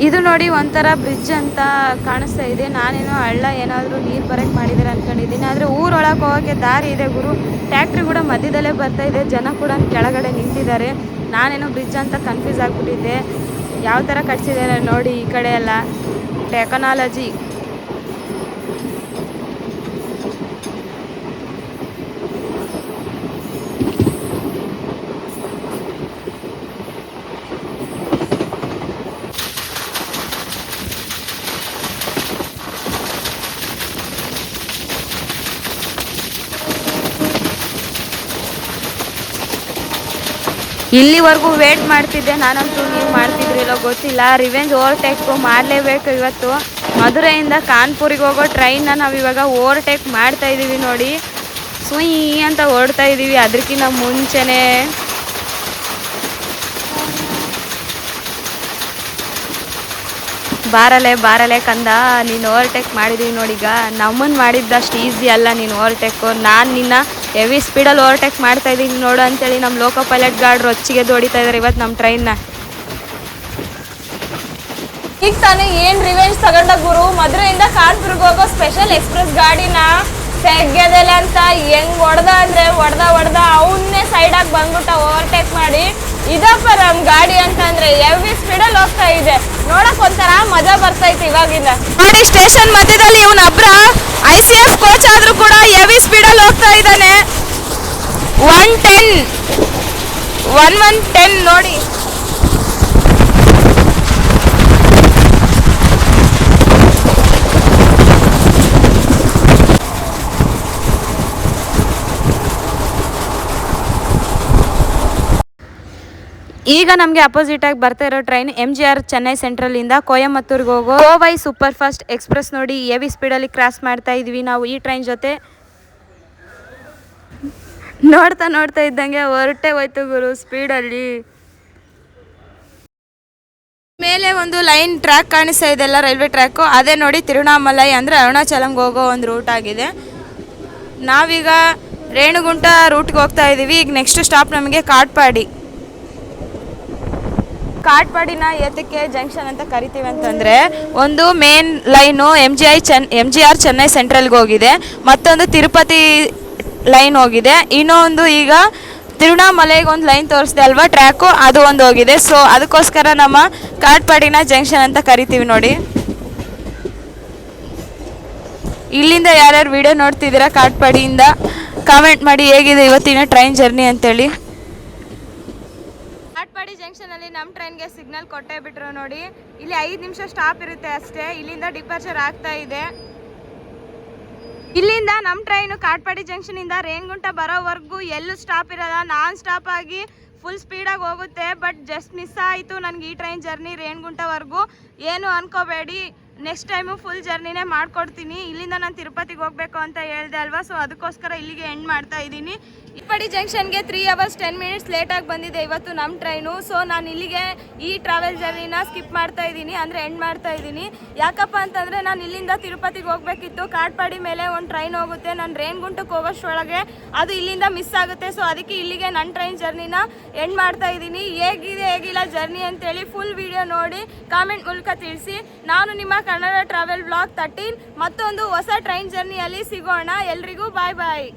ಇದು ನೋಡಿ ಒಂಥರ ಬ್ರಿಡ್ಜ್ ಅಂತ ಕಾಣಿಸ್ತಾ ಇದೆ. ನಾನೇನೋ ಹಳ್ಳ ಏನಾದರೂ ನೀರು ಬರೋಕ್ಕೆ ಮಾಡಿದ್ದಾರೆ ಅಂದ್ಕೊಂಡಿದ್ದೀನಿ, ಆದರೆ ಊರೊಳಗೆ ಹೋಗೋಕ್ಕೆ ದಾರಿ ಇದೆ ಗುರು. ಟ್ಯಾಕ್ಟ್ರಿ ಕೂಡ ಮಧ್ಯದಲ್ಲೇ ಬರ್ತಾ ಇದೆ, ಜನ ಕೂಡ ಕೆಳಗಡೆ ನಿಂತಿದ್ದಾರೆ. ನಾನೇನೋ ಬ್ರಿಡ್ಜ್ ಅಂತ ಕನ್ಫ್ಯೂಸ್ ಆಗಿಬಿಟ್ಟಿದ್ದೆ. ಯಾವ ಥರ ಕಟ್ಸಿದ್ದಾರೆ ನೋಡಿ ಈ ಕಡೆ ಎಲ್ಲ ಟೆಕ್ನಾಲಜಿ. ಇಲ್ಲಿವರೆಗೂ ವೇಟ್ ಮಾಡ್ತಿದ್ದೆ ನಾನಂತೂ, ನೀವು ಮಾಡ್ತಿದ್ರಿಲ್ಲೋ ಗೊತ್ತಿಲ್ಲ. ರಿವೆಂಜ್ ಓವರ್ಟೇಕ್ ಮಾಡಲೇಬೇಕು ಇವತ್ತು. ಮಧುರೈಯಿಂದ ಕಾನ್ಪುರಿಗೆ ಹೋಗೋ ಟ್ರೈನ್ನ ನಾವು ಇವಾಗ ಓವರ್ಟೇಕ್ ಮಾಡ್ತಾ ಇದ್ದೀವಿ ನೋಡಿ. ಸುಯ್ ಅಂತ ಓಡ್ತಾ ಇದ್ದೀವಿ. ಅದಕ್ಕಿಂತ ಮುಂಚೆನೇ ಬಾರಲೆ ಕಂದ, ನೀನು ಓವರ್ಟೇಕ್ ಮಾಡಿದ್ದೀವಿ ನೋಡೀಗ. ನಮ್ಮನ್ನು ಮಾಡಿದ್ದಷ್ಟು ಈಸಿ ಅಲ್ಲ ನೀನು ಓವರ್ಟೇಕು. ನಾನು ನಿನ್ನ ಹೆವಿ ಸ್ಪೀಡಲ್ಲಿ ಓವರ್ಟೇಕ್ ಮಾಡ್ತಾ ಇದ್ದೀನಿ ನೋಡು ಅಂತೇಳಿ ನಮ್ಮ ಲೋಕೋ ಪೈಲಟ್ ಗಾರ್ಡ್ ರೊಚ್ಚಿಗೆ ಹೊಡಿತಾ ಇದ್ದಾರೆ ಇವತ್ತು ನಮ್ಮ ಟ್ರೈನ್ನ. ಈಗ ತಾನೇ ಏನು ರಿವೆಂಜ್ ತಗೊಂಡ ಗುರು, ಮಧುರೆಯಿಂದ ಕಾನ್ಪುರ್ಗೆ ಹೋಗೋ ಸ್ಪೆಷಲ್ ಎಕ್ಸ್ಪ್ರೆಸ್ ಗಾಡಿನ ತೆಗ್ಯದಲ್ಲ ಅಂತ ಹೆಂಗ್ ಹೊಡೆದ ಅಂದರೆ ಹೊಡೆದ ಅವನ್ನೇ ಸೈಡಾಗಿ ಬಂದ್ಬಿಟ್ಟ ಓವರ್ಟೇಕ್ ಮಾಡಿ. ಇದಪ್ಪ ನಮ್ಮ ಗಾಡಿ ಅಂತಂದ್ರೆ ಹೆವಿ ಸ್ಪೀಡಲ್ಲಿ ಹೋಗ್ತಾ ಇದೆ. ನೋಡಕ್ ಒಂಥರ ಮಜಾ ಬರ್ತೈತೆ ಇವಾಗಿಂದ. ನೋಡಿ ಸ್ಟೇಷನ್ ಮಧ್ಯದಲ್ಲಿ ಇವನೊಬ್ರ ICF ಕೋಚ್ ಆದ್ರೂ ಕೂಡ ಹೆವಿ ಸ್ಪೀಡಲ್ಲಿ ಹೋಗ್ತಾ ಇದ್ದಾನೆ. 110 ನೋಡಿ. ಈಗ ನಮಗೆ ಅಪೋಸಿಟಾಗಿ ಬರ್ತಾ ಇರೋ ಟ್ರೈನ್ MGR ಚೆನ್ನೈ ಸೆಂಟ್ರಲಿಂದ ಕೊಯಮತ್ತೂರಿಗೆ ಹೋಗೋ ಕೋವೈ ಸೂಪರ್ ಫಾಸ್ಟ್ ಎಕ್ಸ್ಪ್ರೆಸ್ ನೋಡಿ. ಹೆವಿ ಸ್ಪೀಡಲ್ಲಿ ಕ್ರಾಸ್ ಮಾಡ್ತಾ ಇದ್ವಿ ನಾವು ಈ ಟ್ರೈನ್ ಜೊತೆ. ನೋಡ್ತಾ ಇದ್ದಂಗೆ ಹೊರಟೆ ಹೋಯ್ತು ಗುರು ಸ್ಪೀಡಲ್ಲಿ. ಮೇಲೆ ಒಂದು ಲೈನ್ ಟ್ರ್ಯಾಕ್ ಕಾಣಿಸ್ತಾ ಇದೆಲ್ಲ, ರೈಲ್ವೆ ಟ್ರ್ಯಾಕು. ಅದೇ ನೋಡಿ ತಿರುವಣ್ಣಾಮಲೈ ಅಂದರೆ ಅರುಣಾಚಲಂಗೆ ಹೋಗೋ ಒಂದು ರೂಟ್ ಆಗಿದೆ. ನಾವೀಗ ರೇಣುಗುಂಟ ರೂಟ್ಗೆ ಹೋಗ್ತಾ ಇದ್ದೀವಿ. ಈಗ ನೆಕ್ಸ್ಟ್ ಸ್ಟಾಪ್ ನಮಗೆ ಕಾಟ್ಪಾಡಿನ ಏತಕ್ಕೆ ಜಂಕ್ಷನ್ ಅಂತ ಕರಿತೀವಿ ಅಂತಂದರೆ, ಒಂದು ಮೇನ್ ಲೈನು MGR ಚೆನ್ನೈ ಸೆಂಟ್ರಲ್ಗೆ ಹೋಗಿದೆ, ಮತ್ತೊಂದು ತಿರುಪತಿ ಲೈನ್ ಹೋಗಿದೆ, ಇನ್ನೊಂದು ಈಗ ತಿರುವಣ್ಣಾಮಲೈಗೆ ಒಂದು ಲೈನ್ ತೋರಿಸಿದೆ ಅಲ್ವಾ ಟ್ರ್ಯಾಕು, ಅದು ಒಂದು ಹೋಗಿದೆ. ಸೊ ಅದಕ್ಕೋಸ್ಕರ ನಮ್ಮ ಕಾಟ್ಪಾಡಿನ ಜಂಕ್ಷನ್ ಅಂತ ಕರಿತೀವಿ ನೋಡಿ. ಇಲ್ಲಿಂದ ಯಾರ್ಯಾರು ವಿಡಿಯೋ ನೋಡ್ತಿದ್ದೀರಾ ಕಾಟ್ಪಾಡಿಯಿಂದ ಕಾಮೆಂಟ್ ಮಾಡಿ ಹೇಗಿದೆ ಇವತ್ತಿನ ಟ್ರೈನ್ ಜರ್ನಿ ಅಂತೇಳಿ. ಕಾಟ್ಪಾಡಿ ಜಂಕ್ಷನಲ್ಲಿ ನಮ್ಮ ಟ್ರೈನ್ಗೆ ಸಿಗ್ನಲ್ ಕೊಟ್ಟೇ ಬಿಟ್ರು ನೋಡಿ. ಇಲ್ಲಿ 5 ನಿಮಿಷ ಸ್ಟಾಪ್ ಇರುತ್ತೆ ಅಷ್ಟೇ. ಇಲ್ಲಿಂದ ಡಿಪಾರ್ಚರ್ ಆಗ್ತಾ ಇದೆ. ಇಲ್ಲಿಂದ ನಮ್ಮ ಟ್ರೈನು ಕಾಟ್ಪಾಡಿ ಜಂಕ್ಷನಿಂದ ರೇಣಗುಂಟ ಬರೋವರೆಗೂ ಎಲ್ಲೂ ಸ್ಟಾಪ್ ಇರಲ್ಲ, ನಾನ್ ಸ್ಟಾಪ್ ಆಗಿ ಫುಲ್ ಸ್ಪೀಡಾಗಿ ಹೋಗುತ್ತೆ. ಬಟ್ ಜಸ್ಟ್ ಮಿಸ್ ಆಯಿತು ನನಗೆ ಈ ಟ್ರೈನ್ ಜರ್ನಿ ರೇಣಗುಂಟವರೆಗೂ. ಏನು ಅನ್ಕೋಬೇಡಿ, ನೆಕ್ಸ್ಟ್ ಟೈಮು ಫುಲ್ ಜರ್ನಿನೇ ಮಾಡ್ಕೊಡ್ತೀನಿ. ಇಲ್ಲಿಂದ ನಾನು ತಿರುಪತಿಗೆ ಹೋಗಬೇಕು ಅಂತ ಹೇಳ್ದೆ ಅಲ್ವಾ, ಸೊ ಅದಕ್ಕೋಸ್ಕರ ಇಲ್ಲಿಗೆ ಎಂಡ್ ಮಾಡ್ತಾ ಇದ್ದೀನಿ. ಕಾಟ್ಪಾಡಿ ಜಂಕ್ಷನ್ಗೆ 3 hours 10 minutes ಲೇಟಾಗಿ ಬಂದಿದೆ ಇವತ್ತು ನಮ್ಮ ಟ್ರೈನು. ಸೊ ನಾನು ಇಲ್ಲಿಗೆ ಈ ಟ್ರಾವೆಲ್ ಜರ್ನಿನ ಸ್ಕಿಪ್ ಮಾಡ್ತಾ ಇದ್ದೀನಿ, ಅಂದರೆ ಎಂಡ್ ಮಾಡ್ತಾ ಇದ್ದೀನಿ. ಯಾಕಪ್ಪ ಅಂತಂದರೆ ನಾನು ಇಲ್ಲಿಂದ ತಿರುಪತಿಗೆ ಹೋಗಬೇಕಿತ್ತು. ಕಾಟ್ಪಾಡಿ ಮೇಲೆ ಒಂದು ಟ್ರೈನ್ ಹೋಗುತ್ತೆ, ನಾನು ರೇಣಗುಂಟಕ್ಕೆ ಹೋಗೋಷ್ಟರೊಳಗೆ ಅದು ಇಲ್ಲಿಂದ ಮಿಸ್ ಆಗುತ್ತೆ. ಸೊ ಅದಕ್ಕೆ ಇಲ್ಲಿಗೆ ನನ್ನ ಟ್ರೈನ್ ಜರ್ನಿನ ಎಂಡ್ ಮಾಡ್ತಾ ಇದ್ದೀನಿ. ಹೇಗಿದೆ ಹೇಗಿಲ್ಲ ಜರ್ನಿ ಅಂತೇಳಿ ಫುಲ್ ವಿಡಿಯೋ ನೋಡಿ ಕಾಮೆಂಟ್ ಮೂಲಕ ತಿಳಿಸಿ. ನಾನು ನಿಮ್ಮ ಕನ್ನಡ ಟ್ರಾವೆಲ್ ವ್ಲಾಗ್ 13 ಮತ್ತೊಂದು ಹೊಸ ಟ್ರೈನ್ ಜರ್ನಿಯಲ್ಲಿ ಸಿಗೋಣ. ಎಲ್ರಿಗೂ ಬಾಯ್ ಬಾಯ್.